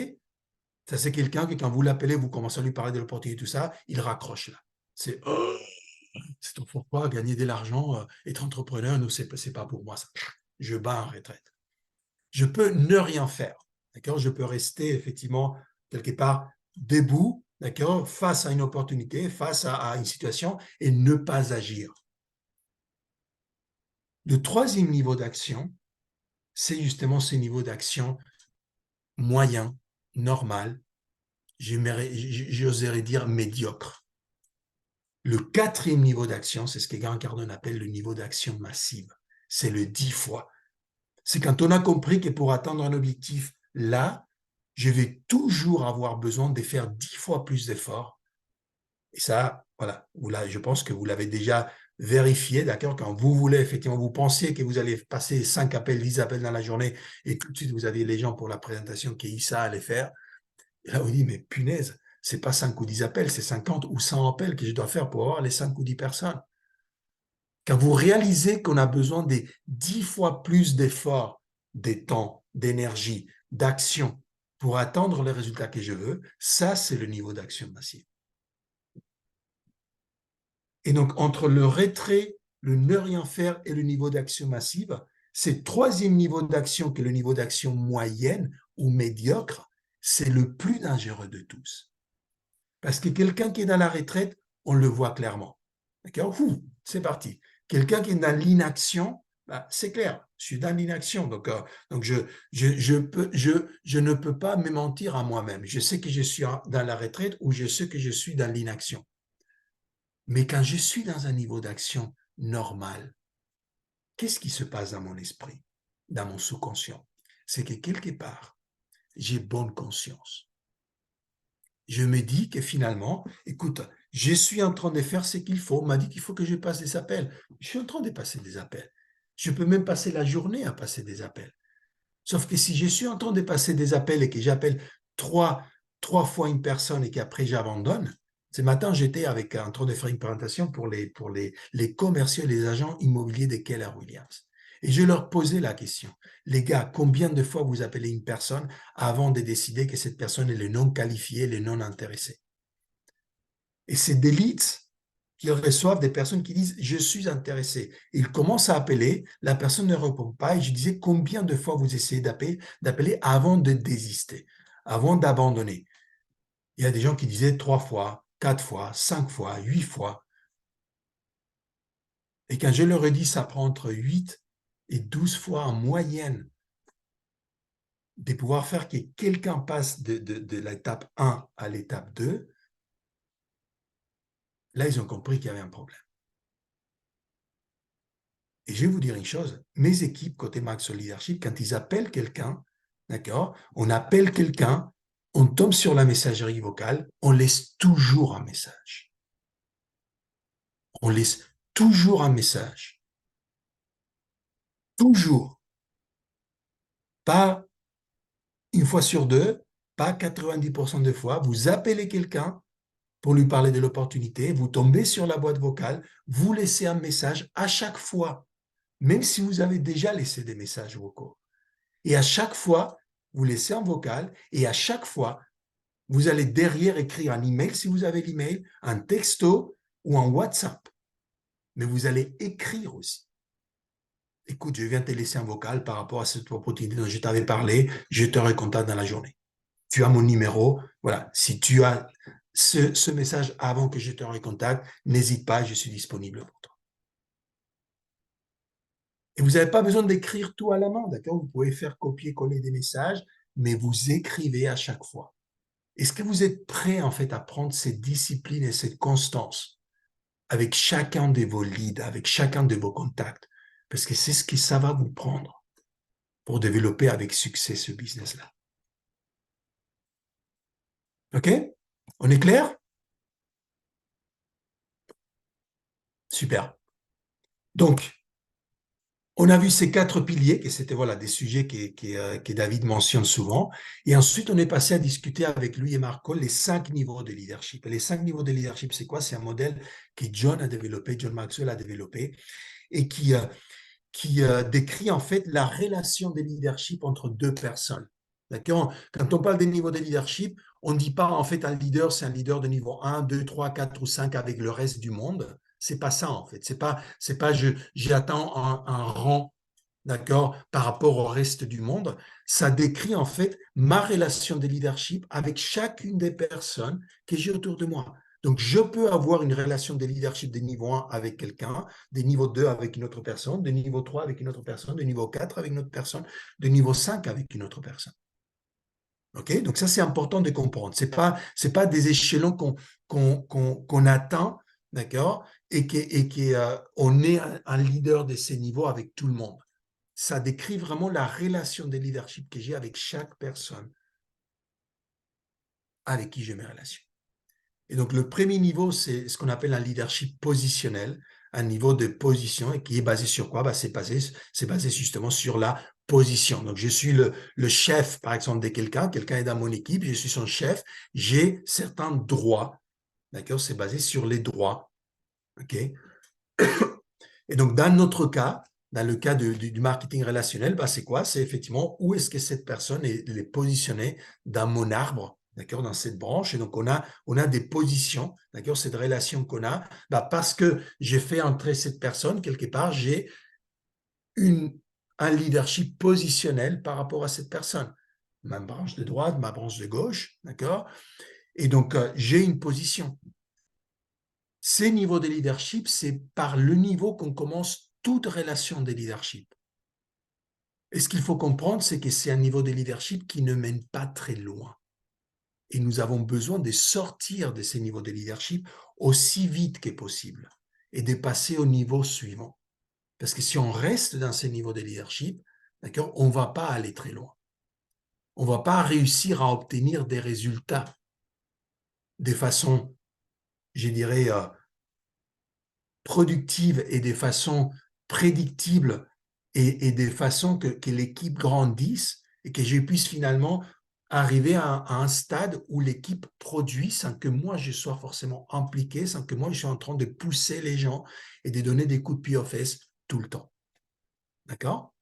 Ça, c'est quelqu'un que quand vous l'appelez, vous commencez à lui parler de l'opportunité, tout ça, il raccroche là. C'est pourquoi gagner de l'argent, être entrepreneur, non, c'est pas pour moi ça. Je bats en retraite. Je peux ne rien faire. D'accord? Je peux rester effectivement quelque part debout, d'accord, face à une opportunité, face à une situation et ne pas agir. Le troisième niveau d'action, c'est justement ce niveau d'action moyen, normal, j'oserais dire médiocre. Le quatrième niveau d'action, c'est ce que Grant Cardone appelle le niveau d'action massive. C'est le 10 fois. C'est quand on a compris que pour atteindre un objectif là, je vais toujours avoir besoin de faire 10 fois plus d'efforts. Et ça, voilà, je pense que vous l'avez déjà vérifié, d'accord? Quand vous voulez, effectivement, vous pensez que vous allez passer 5 appels, 10 appels dans la journée, et tout de suite, vous avez les gens pour la présentation qu'Issa allait faire. Et là, on dit, mais punaise, c'est pas 5 ou 10 appels, c'est 50 ou 100 appels que je dois faire pour avoir les 5 ou 10 personnes. Quand vous réalisez qu'on a besoin des 10 fois plus d'efforts, de temps, d'énergie, d'action pour atteindre les résultats que je veux, ça, c'est le niveau d'action massive. Et donc, entre le retrait, le ne rien faire et le niveau d'action massive, c'est troisième niveau d'action que le niveau d'action moyenne ou médiocre, c'est le plus dangereux de tous. Parce que quelqu'un qui est dans la retraite, on le voit clairement. D'accord? C'est parti. Quelqu'un qui est dans l'inaction, bah, c'est clair, je suis dans l'inaction. Donc je ne peux pas me mentir à moi-même. Je sais que je suis dans la retraite ou je sais que je suis dans l'inaction. Mais quand je suis dans un niveau d'action normal, qu'est-ce qui se passe dans mon esprit, dans mon sous-conscient? C'est que quelque part, j'ai bonne conscience. Je me dis que finalement, écoute, je suis en train de faire ce qu'il faut. On m'a dit qu'il faut que je passe des appels. Je suis en train de passer des appels. Je peux même passer la journée à passer des appels. Sauf que si je suis en train de passer des appels et que j'appelle trois, trois fois une personne et qu'après j'abandonne, ce matin, j'étais en train de faire une présentation pour les commerciaux et les agents immobiliers de Keller Williams. Et je leur posais la question, les gars, combien de fois vous appelez une personne avant de décider que cette personne est le non qualifié, le non intéressé? Et c'est des leads qu'ils reçoivent des personnes qui disent « je suis intéressé ». Ils commencent à appeler, la personne ne répond pas et je disais « combien de fois vous essayez d'appeler avant de désister, avant d'abandonner ?» Il y a des gens qui disaient 3 fois, 4 fois, 5 fois, 8 fois. Et quand je leur ai dit ça prend entre 8 et 12 fois en moyenne de pouvoir faire que quelqu'un passe de l'étape 1 à l'étape 2, là, ils ont compris qu'il y avait un problème. Et je vais vous dire une chose, mes équipes côté Max Leadership, quand ils appellent quelqu'un, d'accord, on appelle quelqu'un, on tombe sur la messagerie vocale, on laisse toujours un message. On laisse toujours un message. Toujours. Pas une fois sur deux, pas 90% des fois. Vous appelez quelqu'un pour lui parler de l'opportunité, vous tombez sur la boîte vocale, vous laissez un message à chaque fois, même si vous avez déjà laissé des messages vocaux. Et à chaque fois, vous laissez un vocal et à chaque fois, vous allez derrière écrire un email si vous avez l'email, un texto ou un WhatsApp. Mais vous allez écrire aussi. Écoute, je viens te laisser un vocal par rapport à cette opportunité dont je t'avais parlé, je te recontacte dans la journée. Tu as mon numéro, voilà. Si tu as ce message avant que je te recontacte, n'hésite pas, je suis disponible pour toi. Et vous n'avez pas besoin d'écrire tout à la main, d'accord? Vous pouvez faire copier-coller des messages, mais vous écrivez à chaque fois. Est-ce que vous êtes prêt en fait à prendre cette discipline et cette constance avec chacun de vos leads, avec chacun de vos contacts? Parce que c'est ce que ça va vous prendre pour développer avec succès ce business-là. OK? On est clair? Super. Donc, on a vu ces 4 piliers, que c'était voilà, des sujets que David mentionne souvent. Et ensuite, on est passé à discuter avec lui et Marco les 5 niveaux de leadership. Et les 5 niveaux de leadership, c'est quoi? C'est un modèle que John a développé, John Maxwell a développé, et qui décrit en fait la relation de leadership entre deux personnes. D'accord? Quand on parle des niveaux de leadership, on ne dit pas en fait un leader, c'est un leader de niveau 1, 2, 3, 4 ou 5 avec le reste du monde. C'est pas ça en fait. C'est pas j'attends un rang, d'accord, par rapport au reste du monde. Ça décrit en fait ma relation de leadership avec chacune des personnes que j'ai autour de moi. Donc, je peux avoir une relation de leadership de niveau 1 avec quelqu'un, de niveau 2 avec une autre personne, de niveau 3 avec une autre personne, de niveau 4 avec une autre personne, de niveau 5 avec une autre personne. OK? Donc, ça, c'est important de comprendre. C'est pas des échelons qu'on atteint, d'accord? On est un leader de ces niveaux avec tout le monde. Ça décrit vraiment la relation de leadership que j'ai avec chaque personne avec qui je me relationne. Et donc, le premier niveau, c'est ce qu'on appelle un leadership positionnel, un niveau de position et qui est basé sur quoi? C'est basé justement sur la position. Donc, je suis le chef, par exemple, de quelqu'un est dans mon équipe, je suis son chef, j'ai certains droits, d'accord? C'est basé sur les droits, OK? Et donc, dans notre cas, dans le cas du marketing relationnel, bah, c'est quoi? C'est effectivement où est-ce que cette personne est positionnée dans mon arbre, d'accord, dans cette branche. Et donc, on a des positions, d'accord, cette relation qu'on a, bah, parce que j'ai fait entrer cette personne quelque part, j'ai un leadership positionnel par rapport à cette personne. Ma branche de droite, ma branche de gauche, d'accord? Et donc, j'ai une position. Ces niveaux de leadership, c'est par le niveau qu'on commence toute relation de leadership. Et ce qu'il faut comprendre, c'est que c'est un niveau de leadership qui ne mène pas très loin. Et nous avons besoin de sortir de ces niveaux de leadership aussi vite que possible et de passer au niveau suivant. Parce que si on reste dans ces niveaux de leadership, d'accord, on ne va pas aller très loin. On ne va pas réussir à obtenir des résultats de façon, je dirais, productive et de façon prédictible et de façon que l'équipe grandisse et que je puisse finalement arriver à un stade où l'équipe produit sans que moi je sois forcément impliqué, sans que moi je sois en train de pousser les gens et de donner des coups de pied aux fesses tout le temps. D'accord?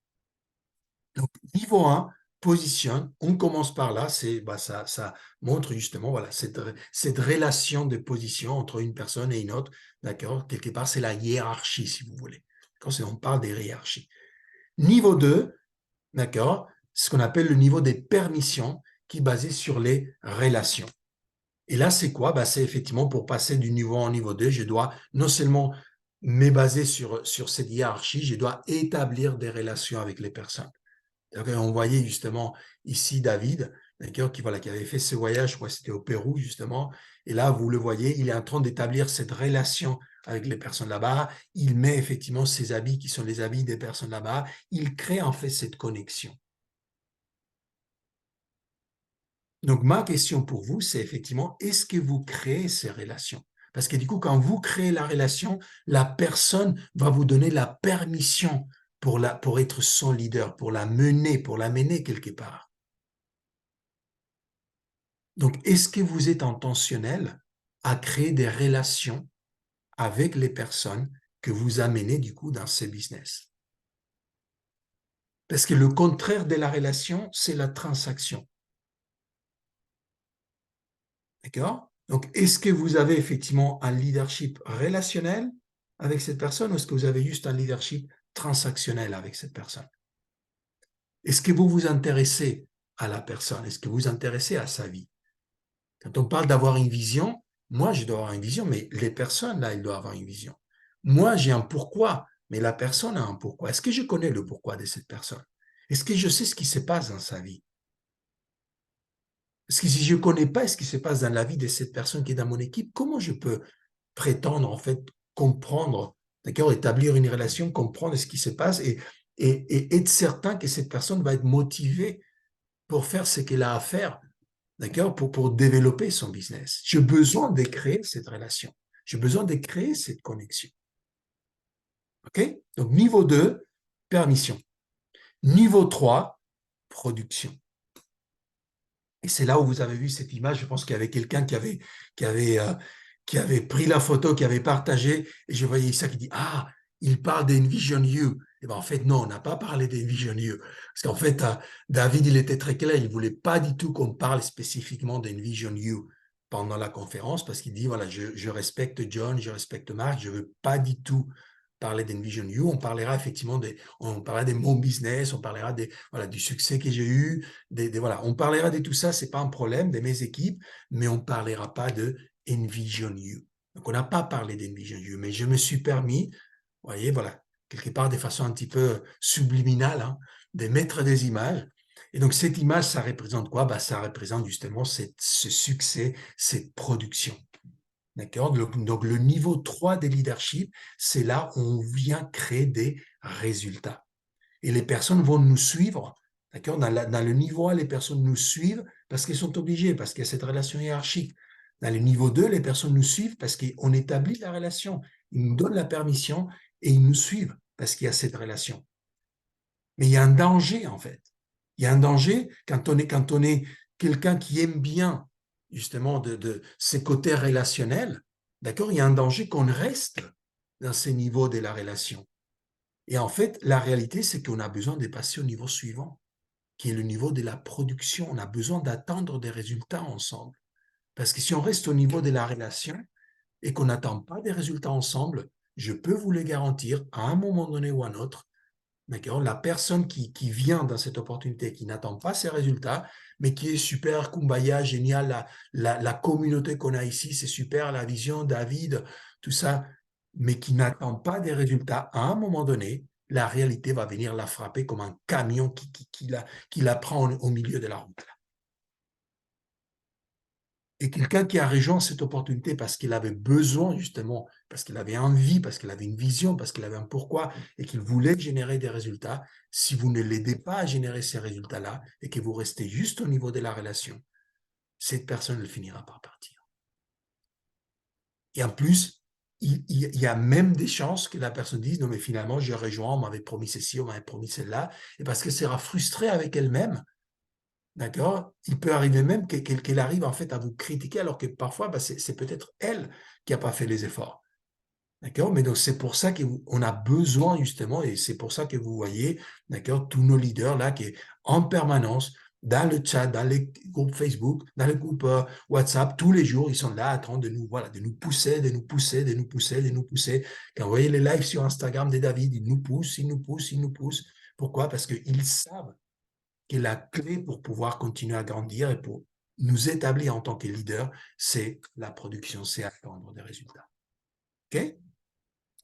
Donc, niveau 1, positionne, on commence par là, ça montre justement voilà, cette relation de position entre une personne et une autre, d'accord? Quelque part, c'est la hiérarchie, si vous voulez. Quand on parle des hiérarchies. Niveau 2, d'accord? Ce qu'on appelle le niveau des permissions, qui est basé sur les relations. Et là, c'est quoi? Bah, c'est effectivement pour passer du niveau 1 au niveau 2, je dois non seulement me baser sur cette hiérarchie, je dois établir des relations avec les personnes. On voyait justement ici David, d'accord, qui avait fait ce voyage, je crois que c'était au Pérou justement, et là vous le voyez, il est en train d'établir cette relation avec les personnes là-bas, il met effectivement ses habits qui sont les habits des personnes là-bas, il crée en fait cette connexion. Donc ma question pour vous, c'est effectivement, est-ce que vous créez ces relations? Parce que du coup, quand vous créez la relation, la personne va vous donner la permission pour être son leader, pour la mener quelque part. Donc, est-ce que vous êtes intentionnel à créer des relations avec les personnes que vous amenez du coup dans ce business? Parce que le contraire de la relation, c'est la transaction. D'accord? Donc, est-ce que vous avez effectivement un leadership relationnel avec cette personne ou est-ce que vous avez juste un leadership transactionnel avec cette personne? Est-ce que vous vous intéressez à la personne? Est-ce que vous vous intéressez à sa vie? Quand on parle d'avoir une vision, moi, je dois avoir une vision, mais les personnes, là, elles doivent avoir une vision. Moi, j'ai un pourquoi, mais la personne a un pourquoi. Est-ce que je connais le pourquoi de cette personne? Est-ce que je sais ce qui se passe dans sa vie? Parce que si je ne connais pas ce qui se passe dans la vie de cette personne qui est dans mon équipe, comment je peux prétendre, en fait, comprendre, d'accord, établir une relation, comprendre ce qui se passe et être certain que cette personne va être motivée pour faire ce qu'elle a à faire, d'accord, pour développer son business. J'ai besoin de créer cette relation. J'ai besoin de créer cette connexion. OK? Donc, niveau 2, permission. Niveau 3, production. Et c'est là où vous avez vu cette image. Je pense qu'il y avait quelqu'un qui avait, euh, qui avait pris la photo, qui avait partagé, et je voyais ça qui dit, ah, il parle d'Envision You. Et bien, en fait, non, on n'a pas parlé d'Envision You. Parce qu'en fait, David, il était très clair, il ne voulait pas du tout qu'on parle spécifiquement d'Envision You pendant la conférence, parce qu'il dit, voilà, je respecte John, je respecte Marc, je ne veux pas du tout parler d'Envision You. On parlera effectivement on parlera de mon business, on parlera voilà, du succès que j'ai eu, voilà, on parlera de tout ça, c'est pas un problème, de mes équipes, mais on ne parlera pas de Envision You. Donc, on n'a pas parlé d'Envision You, mais je me suis permis, vous voyez, voilà, quelque part de façon un petit peu subliminale, hein, de mettre des images. Et donc, cette image, ça représente quoi? Ça représente justement ce succès, cette production. D'accord? Donc, le niveau 3 des leadership, c'est là où on vient créer des résultats. Et les personnes vont nous suivre. D'accord? Dans le niveau 1, les personnes nous suivent parce qu'elles sont obligées, parce qu'il y a cette relation hiérarchique. Dans le niveau 2, les personnes nous suivent parce qu'on établit la relation. Ils nous donnent la permission et ils nous suivent parce qu'il y a cette relation. Mais il y a un danger, en fait. Il y a un danger quand on est quelqu'un qui aime bien, justement, de ses côtés relationnels. D'accord? Il y a un danger qu'on reste dans ces niveaux de la relation. Et en fait, la réalité, c'est qu'on a besoin de passer au niveau suivant, qui est le niveau de la production. On a besoin d'attendre des résultats ensemble. Parce que si on reste au niveau de la relation et qu'on n'attend pas des résultats ensemble, je peux vous le garantir, à un moment donné ou à un autre, d'accord, la personne qui vient dans cette opportunité, qui n'attend pas ces résultats, mais qui est super, kumbaya, génial, la communauté qu'on a ici, c'est super, la vision, David, tout ça, mais qui n'attend pas des résultats, à un moment donné, la réalité va venir la frapper comme un camion qui la prend au milieu de la route. Et quelqu'un qui a rejoint cette opportunité parce qu'il avait besoin, justement, parce qu'il avait envie, parce qu'il avait une vision, parce qu'il avait un pourquoi et qu'il voulait générer des résultats, si vous ne l'aidez pas à générer ces résultats-là et que vous restez juste au niveau de la relation, cette personne, elle finira par partir. Et en plus, il y a même des chances que la personne dise, non mais finalement, j'ai rejoint, on m'avait promis ceci, on m'avait promis celle-là, et parce qu'elle sera frustrée avec elle-même. D'accord? Il peut arriver même qu'elle arrive en fait à vous critiquer alors que parfois c'est peut-être elle qui n'a pas fait les efforts. D'accord? Mais donc c'est pour ça qu'on a besoin justement, et c'est pour ça que vous voyez, d'accord, tous nos leaders là qui en permanence dans le chat, dans les groupes Facebook, dans les groupes WhatsApp, tous les jours, ils sont là en train de nous, voilà, de nous pousser, de nous pousser, de nous pousser, de nous pousser. Quand vous voyez les lives sur Instagram des David, ils nous poussent, ils nous poussent, ils nous poussent. Pourquoi? Parce qu'ils savent que la clé pour pouvoir continuer à grandir et pour nous établir en tant que leader, c'est la production, c'est attendre des résultats. OK?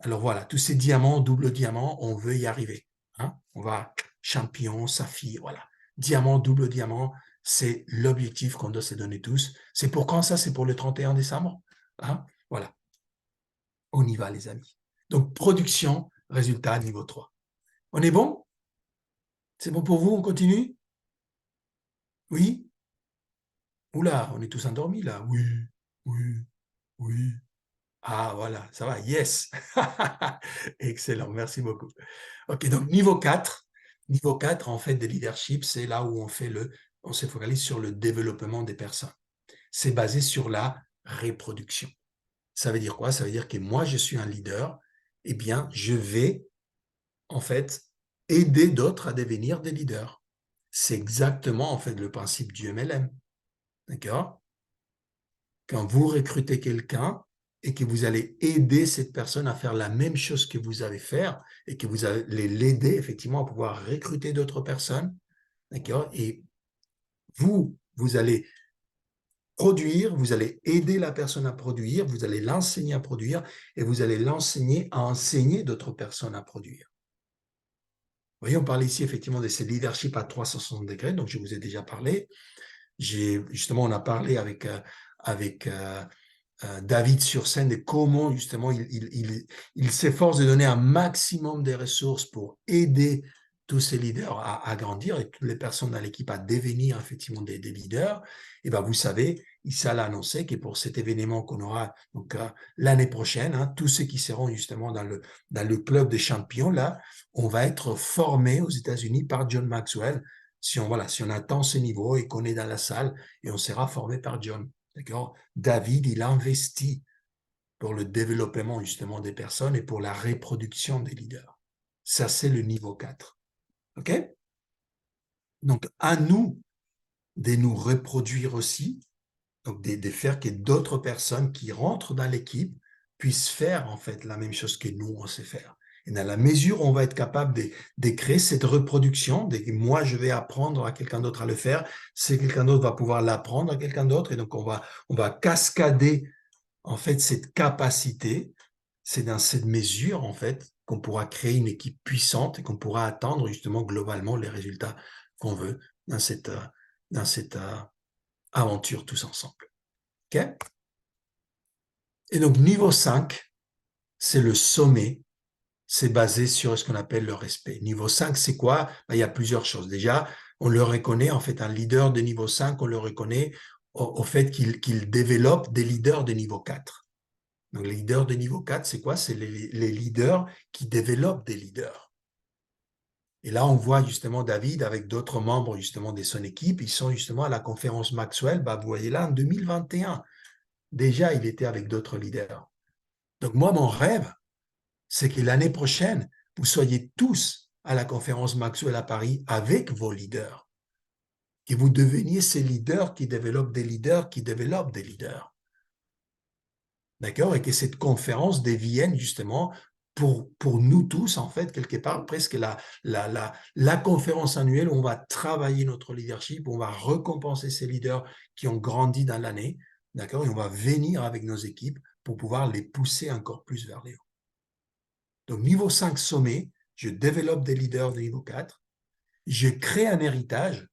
Alors voilà, tous ces diamants, double diamant, on veut y arriver. Hein? On va champion, saphir, voilà. Diamant, double diamant, c'est l'objectif qu'on doit se donner tous. C'est pour quand ça? C'est pour le 31 décembre. Hein? Voilà. On y va, les amis. Donc, production, résultat, niveau 3. On est bon? C'est bon pour vous? On continue? Oui? Oula, on est tous endormis là. Oui, oui, oui. Ah, voilà, ça va, yes. Excellent, merci beaucoup. OK, donc niveau 4. Niveau 4, en fait, de leadership, c'est là où on se focalise sur le développement des personnes. C'est basé sur la reproduction. Ça veut dire quoi? Ça veut dire que moi, je suis un leader, eh bien, je vais, en fait, aider d'autres à devenir des leaders. C'est exactement, en fait, le principe du MLM. D'accord? Quand vous recrutez quelqu'un et que vous allez aider cette personne à faire la même chose que vous avez fait et que vous allez l'aider effectivement à pouvoir recruter d'autres personnes, d'accord? Et vous allez produire, vous allez aider la personne à produire, vous allez l'enseigner à produire et vous allez l'enseigner à enseigner d'autres personnes à produire. Vous voyez, on parle ici effectivement de ces leadership à 360 degrés, donc je vous ai déjà parlé. Justement, on a parlé avec David sur scène et comment justement il s'efforce de donner un maximum de ressources pour aider tous ces leaders à grandir et toutes les personnes dans l'équipe à devenir effectivement des leaders. Et ben vous savez, Issa l'a annoncé que pour cet événement qu'on aura donc l'année prochaine, hein, tous ceux qui seront justement dans le club des champions là, on va être formés aux États-Unis par John Maxwell. Si on atteint ce niveau et qu'on est dans la salle et on sera formé par John. D'accord? David, il investit pour le développement justement des personnes et pour la reproduction des leaders. Ça, c'est le niveau 4. OK? Donc, à nous de nous reproduire aussi, donc de faire que d'autres personnes qui rentrent dans l'équipe puissent faire en fait la même chose que nous, on sait faire. Et dans la mesure où on va être capable de créer cette reproduction, moi je vais apprendre à quelqu'un d'autre à le faire, c'est quelqu'un d'autre va pouvoir l'apprendre à quelqu'un d'autre, et donc on va cascader en fait, cette capacité, c'est dans cette mesure, en fait, qu'on pourra créer une équipe puissante et qu'on pourra atteindre justement globalement les résultats qu'on veut dans cette aventure tous ensemble. OK? Et donc, niveau 5, c'est le sommet. C'est basé sur ce qu'on appelle le respect. Niveau 5, c'est quoi? Ben, il y a plusieurs choses. Déjà, on le reconnaît, en fait, un leader de niveau 5, on le reconnaît au fait qu'il développe des leaders de niveau 4. Donc, les leaders de niveau 4, c'est quoi? C'est les leaders qui développent des leaders. Et là, on voit justement David avec d'autres membres justement de son équipe. Ils sont justement à la conférence Maxwell. Ben, vous voyez là, en 2021, déjà, il était avec d'autres leaders. Donc, moi, mon rêve, c'est que l'année prochaine, vous soyez tous à la conférence Maxwell à Paris avec vos leaders, que vous deveniez ces leaders qui développent des leaders qui développent des leaders. D'accord? Et que cette conférence devienne justement pour nous tous, en fait, quelque part, presque la conférence annuelle où on va travailler notre leadership, où on va récompenser ces leaders qui ont grandi dans l'année, d'accord? Et on va venir avec nos équipes pour pouvoir les pousser encore plus vers les hauts. Donc, niveau 5 sommet, je développe des leaders de niveau 4, je crée un héritage,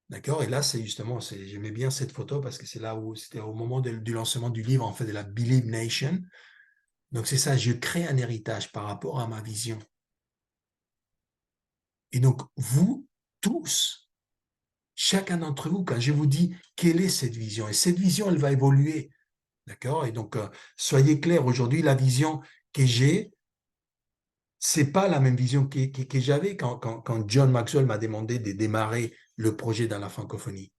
d'accord? Et là, c'est justement, j'aimais bien cette photo parce que c'est là où c'était au moment du lancement du livre, en fait, de la Believe Nation. Donc, c'est ça, je crée un héritage par rapport à ma vision. Et donc, vous tous, chacun d'entre vous, quand je vous dis quelle est cette vision, et cette vision, elle va évoluer, d'accord? Et donc, soyez clairs, aujourd'hui, la vision que j'ai, c'est pas la même vision que j'avais quand John Maxwell m'a demandé de démarrer le projet dans la francophonie.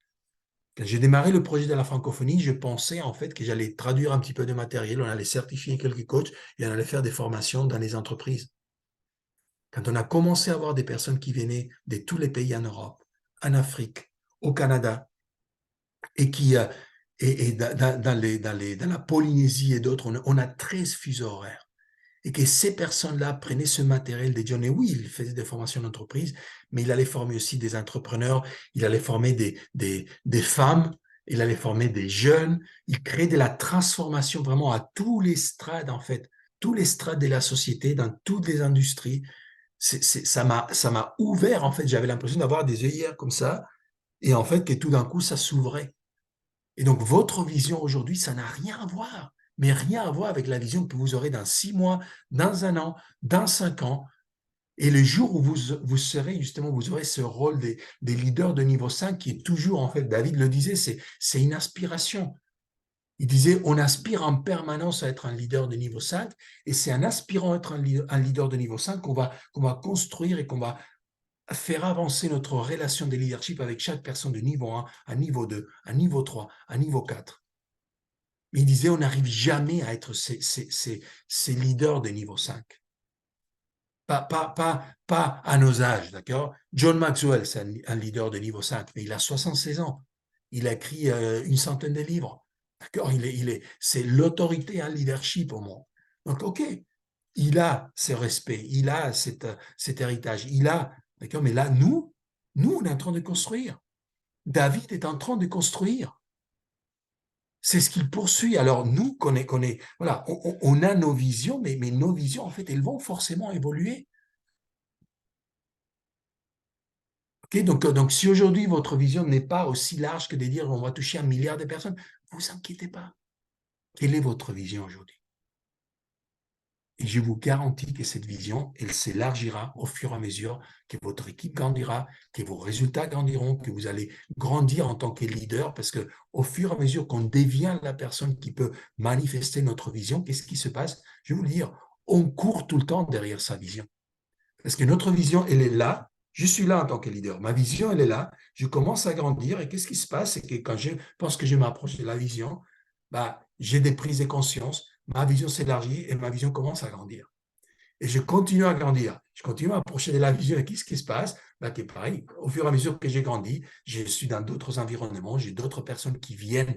Quand j'ai démarré le projet de la francophonie, je pensais en fait que j'allais traduire un petit peu de matériel, on allait certifier quelques coachs et on allait faire des formations dans les entreprises. Quand on a commencé à avoir des personnes qui venaient de tous les pays en Europe, en Afrique, au Canada, et qui et dans la Polynésie et d'autres, on a 13 fuseaux horaires. Et que ces personnes-là prenaient ce matériel de John. Et oui, il faisait des formations d'entreprise, mais il allait former aussi des entrepreneurs, il allait former des femmes, il allait former des jeunes, il créait de la transformation vraiment à tous les strates, en fait, tous les strates de la société, dans toutes les industries. Ça m'a ouvert, en fait, j'avais l'impression d'avoir des œillères comme ça, et en fait, que tout d'un coup, ça s'ouvrait. Et donc, votre vision aujourd'hui, ça n'a rien à voir, mais rien à voir avec la vision que vous aurez dans 6 mois, dans 1 an, dans 5 ans. Et le jour où vous serez justement, vous aurez ce rôle des leaders de niveau 5 qui est toujours, en fait, David le disait, c'est une aspiration. Il disait, on aspire en permanence à être un leader de niveau 5 et c'est en aspirant à être un leader de niveau 5 qu'on va construire et qu'on va faire avancer notre relation de leadership avec chaque personne de niveau 1 à niveau 2, à niveau 3, à niveau 4. Mais il disait, on n'arrive jamais à être ces leaders de niveau 5. Pas à nos âges, d'accord? John Maxwell, c'est un leader de niveau 5, mais il a 76 ans. Il a écrit une centaine de livres. D'accord? C'est l'autorité en leadership au monde. Donc, OK, il a ce respect, il a cet héritage, il a, d'accord? Mais là, nous, on est en train de construire. David est en train de construire. C'est ce qu'il poursuit. Alors, nous, voilà, on a nos visions, mais nos visions, en fait, elles vont forcément évoluer. Okay, donc, si aujourd'hui votre vision n'est pas aussi large que de dire on va toucher 1 milliard de personnes, ne vous inquiétez pas. Quelle est votre vision aujourd'hui? Et je vous garantis que cette vision, elle s'élargira au fur et à mesure que votre équipe grandira, que vos résultats grandiront, que vous allez grandir en tant que leader, parce que au fur et à mesure qu'on devient la personne qui peut manifester notre vision, qu'est-ce qui se passe? Je vais vous le dire, on court tout le temps derrière sa vision. Parce que notre vision, elle est là. Je suis là en tant que leader. Ma vision, elle est là. Je commence à grandir. Et qu'est-ce qui se passe? C'est que quand je pense que je m'approche de la vision, bah, j'ai des prises de conscience. Ma vision s'élargit et ma vision commence à grandir. Et je continue à grandir. Je continue à approcher de la vision. Et qu'est-ce qui se passe? Bah, c'est pareil. Au fur et à mesure que j'ai grandi, je suis dans d'autres environnements. J'ai d'autres personnes qui viennent,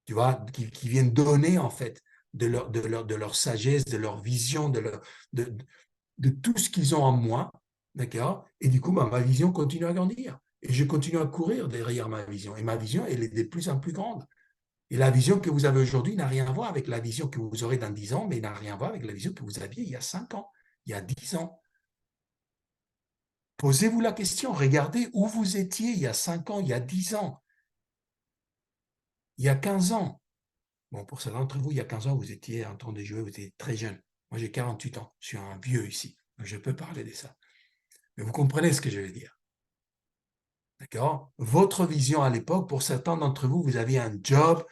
tu vois, qui viennent donner, en fait, de leur sagesse, de leur vision, de tout ce qu'ils ont en moi, d'accord? Et du coup, ma vision continue à grandir. Et je continue à courir derrière ma vision. Et ma vision, elle est de plus en plus grande. Et la vision que vous avez aujourd'hui n'a rien à voir avec la vision que vous aurez dans 10 ans, mais n'a rien à voir avec la vision que vous aviez il y a 5 ans, il y a 10 ans. Posez-vous la question, regardez où vous étiez il y a 5 ans, il y a 10 ans, il y a 15 ans. Bon, pour certains d'entre vous, il y a 15 ans, vous étiez en train de jouer, vous étiez très jeune. Moi, j'ai 48 ans, je suis un vieux ici, donc je peux parler de ça. Mais vous comprenez ce que je veux dire. D'accord? Votre vision à l'époque, pour certains d'entre vous, vous aviez un job,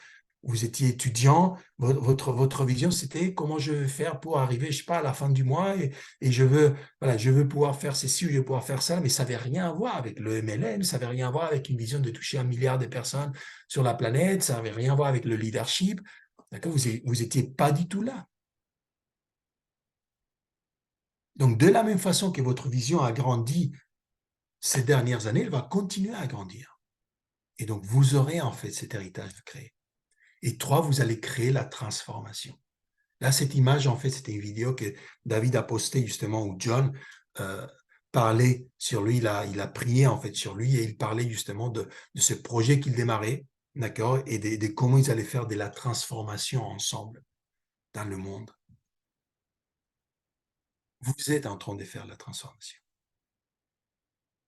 vous étiez étudiant, votre vision, c'était comment je vais faire pour arriver, je sais pas, à la fin du mois et voilà, je veux pouvoir faire ceci ou je veux pouvoir faire ça, mais ça n'avait rien à voir avec le MLM, ça n'avait rien à voir avec une vision de toucher 1 milliard de personnes sur la planète, ça n'avait rien à voir avec le leadership. D'accord? Vous étiez pas du tout là. Donc, de la même façon que votre vision a grandi ces dernières années, elle va continuer à grandir. Et donc, vous aurez en fait cet héritage de créer. Et 3, vous allez créer la transformation. Là, cette image, en fait, c'était une vidéo que David a postée justement où John euh, parlait sur lui, il a prié en fait sur lui et il parlait justement de ce projet qu'il démarrait, d'accord, et de comment ils allaient faire de la transformation ensemble dans le monde. Vous êtes en train de faire la transformation.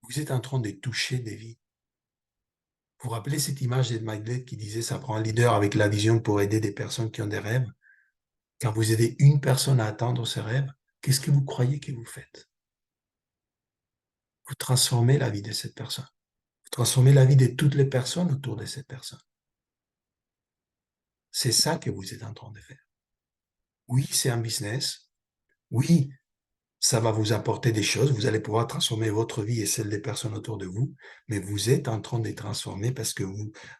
Vous êtes en train de toucher des vies. Vous vous rappelez cette image d'Ed Migley qui disait ça prend un leader avec la vision pour aider des personnes qui ont des rêves. Quand vous aidez une personne à atteindre ses rêves, qu'est-ce que vous croyez que vous faites? Vous transformez la vie de cette personne. Vous transformez la vie de toutes les personnes autour de cette personne. C'est ça que vous êtes en train de faire. Oui, c'est un business. Oui, ça va vous apporter des choses. Vous allez pouvoir transformer votre vie et celle des personnes autour de vous. Mais vous êtes en train de les transformer parce que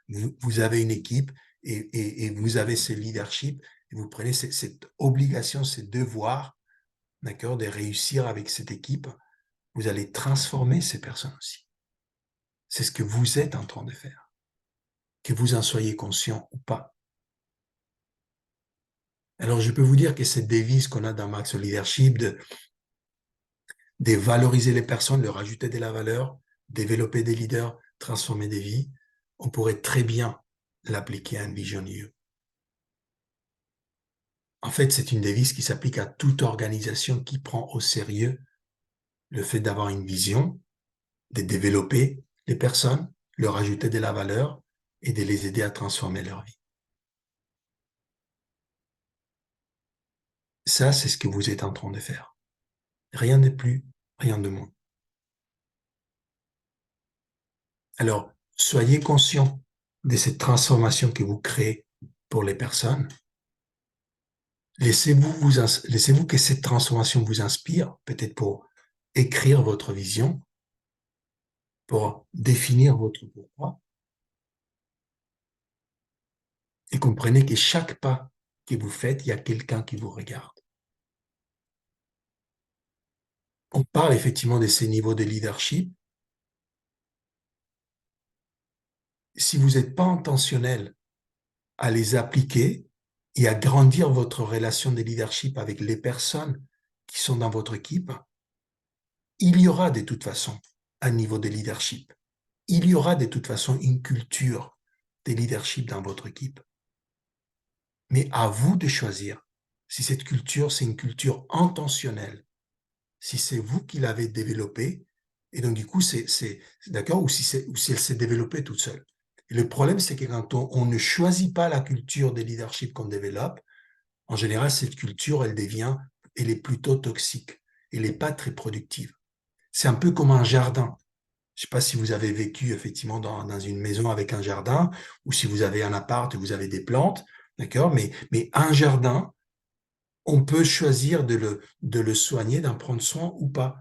vous avez une équipe et vous avez ce leadership. Et vous prenez cette obligation, ce devoir, d'accord, de réussir avec cette équipe. Vous allez transformer ces personnes aussi. C'est ce que vous êtes en train de faire, que vous en soyez conscient ou pas. Alors, je peux vous dire que cette devise qu'on a dans Max Leadership de valoriser les personnes, leur ajouter de la valeur, développer des leaders, transformer des vies, on pourrait très bien l'appliquer à Envision You. En fait, c'est une devise qui s'applique à toute organisation qui prend au sérieux le fait d'avoir une vision, de développer les personnes, leur ajouter de la valeur et de les aider à transformer leur vie. Ça, c'est ce que vous êtes en train de faire. Rien de plus, rien de moins. Alors, soyez conscient de cette transformation que vous créez pour les personnes. Laissez-vous que cette transformation vous inspire, peut-être pour écrire votre vision, pour définir votre pourquoi. Et comprenez que chaque pas que vous faites, il y a quelqu'un qui vous regarde. On parle effectivement de ces niveaux de leadership. Si vous n'êtes pas intentionnel à les appliquer et à grandir votre relation de leadership avec les personnes qui sont dans votre équipe, il y aura de toute façon un niveau de leadership. Il y aura de toute façon une culture de leadership dans votre équipe. Mais à vous de choisir si cette culture, c'est une culture intentionnelle, si c'est vous qui l'avez développée, et donc du coup, c'est d'accord, ou si elle s'est développée toute seule. Et le problème, c'est que quand on ne choisit pas la culture de leadership qu'on développe, en général, cette culture, elle est plutôt toxique. Elle n'est pas très productive. C'est un peu comme un jardin. Je ne sais pas si vous avez vécu effectivement dans une maison avec un jardin ou si vous avez un appart et vous avez des plantes, d'accord, mais un jardin, on peut choisir de le soigner, d'en prendre soin ou pas.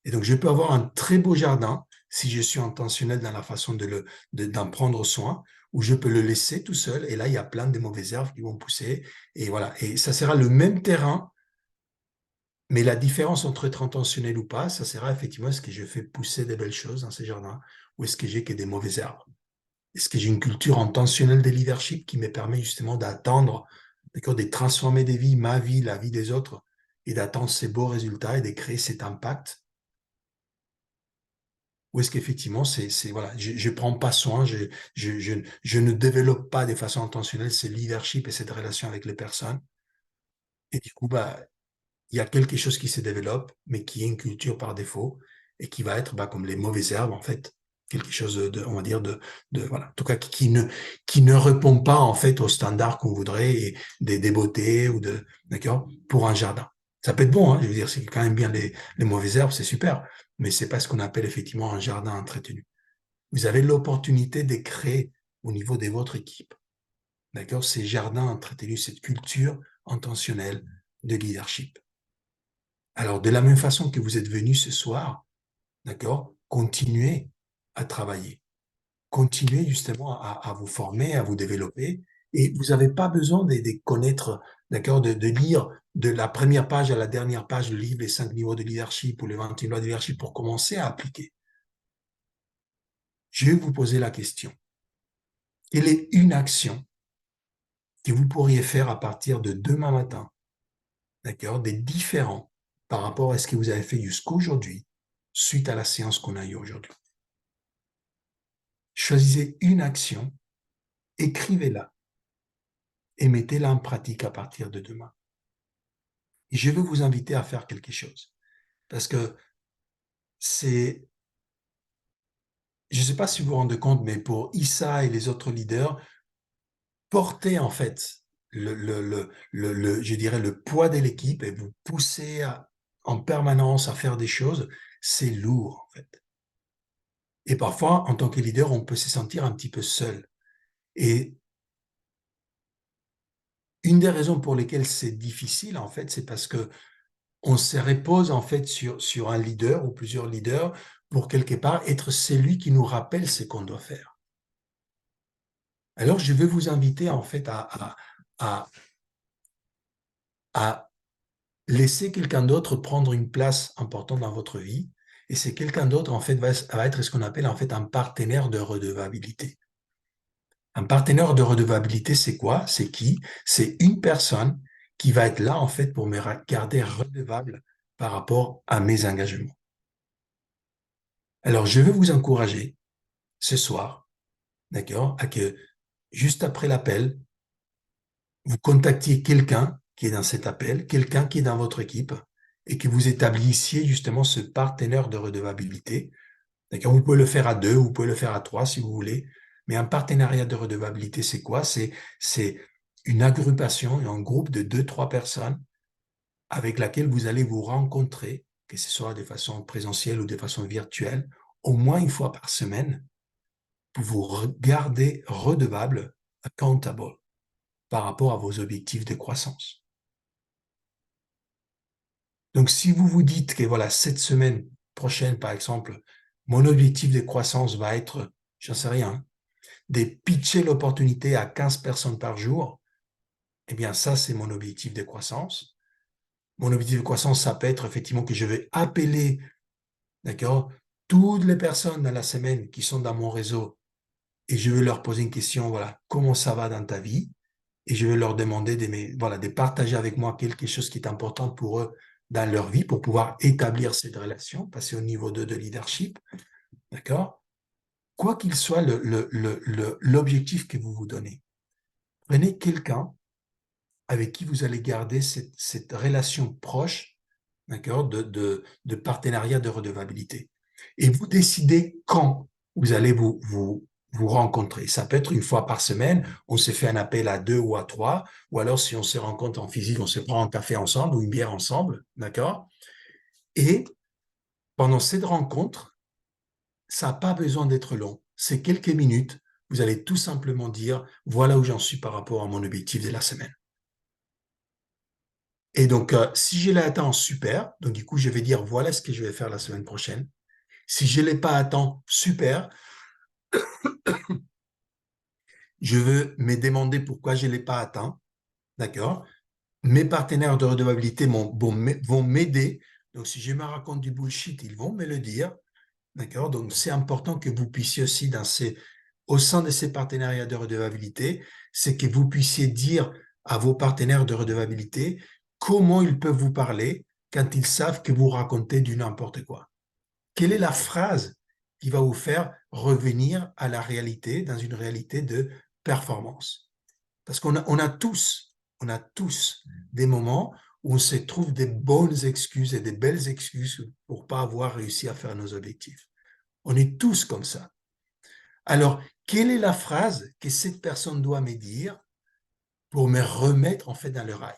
Et donc, je peux avoir un très beau jardin si je suis intentionnel dans la façon d'en prendre soin, ou je peux le laisser tout seul. Et là, il y a plein de mauvaises herbes qui vont pousser. Et voilà. Et ça sera le même terrain, mais la différence entre être intentionnel ou pas, ça sera effectivement est-ce que je fais pousser des belles choses dans ces jardins ou est-ce que j'ai que des mauvaises herbes. Est-ce que j'ai une culture intentionnelle de leadership qui me permet justement d'attendre, d'accord, de transformer des vies, ma vie, la vie des autres, et d'attendre ces beaux résultats et de créer cet impact? ou est-ce qu'effectivement, voilà, je ne prends pas soin, je ne développe pas de façon intentionnelle ce leadership et cette relation avec les personnes. Et du coup, bah, il y a quelque chose qui se développe, mais qui est une culture par défaut et qui va être bah, comme les mauvaises herbes, en fait. Quelque chose on va dire, voilà, en tout cas, qui ne répond pas, en fait, aux standards qu'on voudrait, et des beautés d'accord, pour un jardin. Ça peut être bon, hein, je veux dire, c'est quand même bien les mauvaises herbes, c'est super, mais c'est pas ce qu'on appelle effectivement un jardin entretenu. Vous avez l'opportunité de créer au niveau de votre équipe, d'accord, ces jardins entretenus, cette culture intentionnelle de leadership. Alors, de la même façon que vous êtes venu ce soir, d'accord, continuez à travailler. Continuez justement à vous former, à vous développer. Et vous n'avez pas besoin de connaître, d'accord, de lire de la première page à la dernière page le livre Les 5 niveaux de leadership ou les 21 lois de leadership pour commencer à appliquer. Je vais vous poser la question. Quelle est une action que vous pourriez faire à partir de demain matin, d'accord, des différents par rapport à ce que vous avez fait jusqu'aujourd'hui, suite à la séance qu'on a eue aujourd'hui? Choisissez une action, écrivez-la et mettez-la en pratique à partir de demain. Et je veux vous inviter à faire quelque chose. Parce que c'est, je ne sais pas si vous vous rendez compte, mais pour Issa et les autres leaders, porter en fait je dirais le poids de l'équipe et vous pousser en permanence à faire des choses, c'est lourd en fait. Et parfois, en tant que leader, on peut se sentir un petit peu seul. Et une des raisons pour lesquelles c'est difficile, en fait, c'est parce que on se repose en fait sur un leader ou plusieurs leaders pour quelque part être celui qui nous rappelle ce qu'on doit faire. Alors, je vais vous inviter en fait à, à laisser quelqu'un d'autre prendre une place importante dans votre vie. Et c'est quelqu'un d'autre en fait va être ce qu'on appelle en fait un partenaire de redevabilité. Un partenaire de redevabilité, c'est quoi? C'est qui? C'est une personne qui va être là en fait pour me garder redevable par rapport à mes engagements. Alors, je vais vous encourager ce soir, d'accord, à que juste après l'appel, vous contactiez quelqu'un qui est dans cet appel, quelqu'un qui est dans votre équipe, et que vous établissiez justement ce partenaire de redevabilité. D'accord, vous pouvez le faire à deux, vous pouvez le faire à trois si vous voulez, mais un partenariat de redevabilité, c'est quoi? C'est une agrupation, un groupe de deux, trois personnes avec laquelle vous allez vous rencontrer, que ce soit de façon présentielle ou de façon virtuelle, au moins une fois par semaine, pour vous garder redevable, accountable, par rapport à vos objectifs de croissance. Donc, si vous vous dites que voilà, cette semaine prochaine, par exemple, mon objectif de croissance va être, j'en sais rien, de pitcher l'opportunité à 15 personnes par jour, eh bien, ça, c'est mon objectif de croissance. Mon objectif de croissance, ça peut être effectivement que je vais appeler, d'accord, toutes les personnes dans la semaine qui sont dans mon réseau et je vais leur poser une question, voilà, comment ça va dans ta vie? Et je vais leur demander de partager avec moi quelque chose qui est important pour eux dans leur vie pour pouvoir établir cette relation, passer au niveau 2 de leadership, d'accord? Quoi qu'il soit l'objectif que vous vous donnez, prenez quelqu'un avec qui vous allez garder cette relation proche, d'accord, de partenariat de redevabilité. Et vous décidez quand vous allez vous rencontrer. Ça peut être une fois par semaine, on se fait un appel à deux ou à trois, ou alors si on se rencontre en physique, on se prend un café ensemble ou une bière ensemble, d'accord? Et pendant cette rencontre, ça n'a pas besoin d'être long. C'est quelques minutes. Vous allez tout simplement dire, voilà où j'en suis par rapport à mon objectif de la semaine. Et donc, si je l'ai atteint, super. Donc, du coup, je vais dire, voilà ce que je vais faire la semaine prochaine. Si je ne l'ai pas atteint, super. Je veux me demander pourquoi je ne l'ai pas atteint. D'accord? Mes partenaires de redevabilité vont m'aider. Donc, si je me raconte du bullshit, ils vont me le dire. D'accord? Donc, c'est important que vous puissiez aussi, au sein de ces partenariats de redevabilité, c'est que vous puissiez dire à vos partenaires de redevabilité comment ils peuvent vous parler quand ils savent que vous racontez du n'importe quoi. Quelle est la phrase qui va vous faire revenir à la réalité, dans une réalité de performance. Parce on a tous des moments où on se trouve des bonnes excuses et des belles excuses pour ne pas avoir réussi à faire nos objectifs. On est tous comme ça. Alors, quelle est la phrase que cette personne doit me dire pour me remettre en fait dans le rail?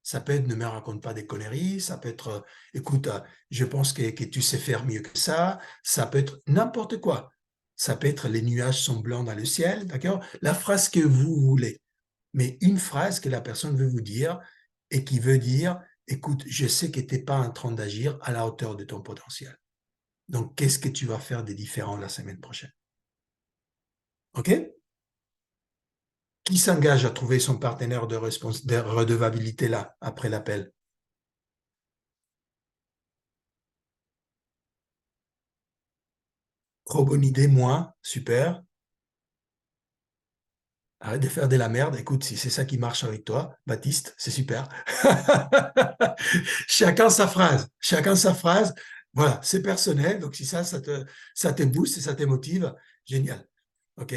Ça peut être ne me raconte pas des conneries, ça peut être écoute, je pense que tu sais faire mieux que ça peut être n'importe quoi. Ça peut être les nuages sont blancs dans le ciel, d'accord? La phrase que vous voulez, mais une phrase que la personne veut vous dire et qui veut dire écoute, je sais que tu n'es pas en train d'agir à la hauteur de ton potentiel. Donc, qu'est-ce que tu vas faire de différent la semaine prochaine? OK? Qui s'engage à trouver son partenaire de redevabilité là, après l'appel? Trop bonne idée, moi, super. Arrête de faire de la merde. Écoute, si c'est ça qui marche avec toi, Baptiste, c'est super. Chacun sa phrase. Chacun sa phrase. Voilà, c'est personnel. Donc, si ça te booste et ça te motive, génial. OK?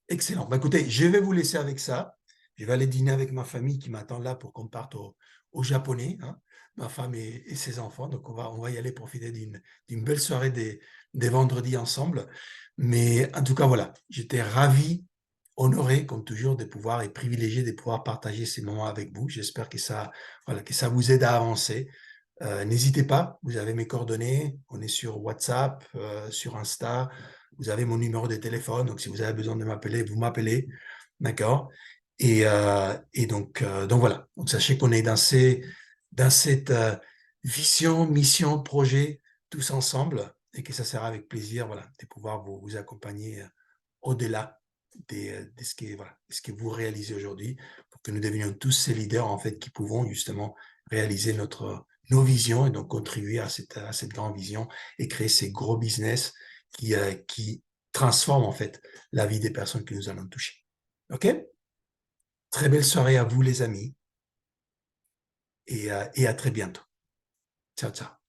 Excellent. Bah, écoutez, je vais vous laisser avec ça. Je vais aller dîner avec ma famille qui m'attend là pour qu'on parte au Japonais, hein, ma femme et ses enfants. Donc, on va y aller profiter d'une belle soirée des vendredis ensemble. Mais en tout cas, voilà, j'étais ravi, honoré, comme toujours, de pouvoir et privilégié de pouvoir partager ces moments avec vous. J'espère que voilà, que ça vous aide à avancer. N'hésitez pas, vous avez mes coordonnées, on est sur WhatsApp, sur Insta, vous avez mon numéro de téléphone, donc si vous avez besoin de m'appeler, vous m'appelez, d'accord? Donc voilà, donc sachez qu'on est dans cette vision, mission, projet, tous ensemble, et que ça sera avec plaisir, voilà, de pouvoir vous accompagner au-delà de voilà, de ce que vous réalisez aujourd'hui, pour que nous devenions tous ces leaders en fait qui pouvons justement réaliser nos visions et donc contribuer à cette grande vision et créer ces gros business qui transforment en fait la vie des personnes que nous allons toucher. OK? Très belle soirée à vous les amis et à très bientôt. Ciao, ciao.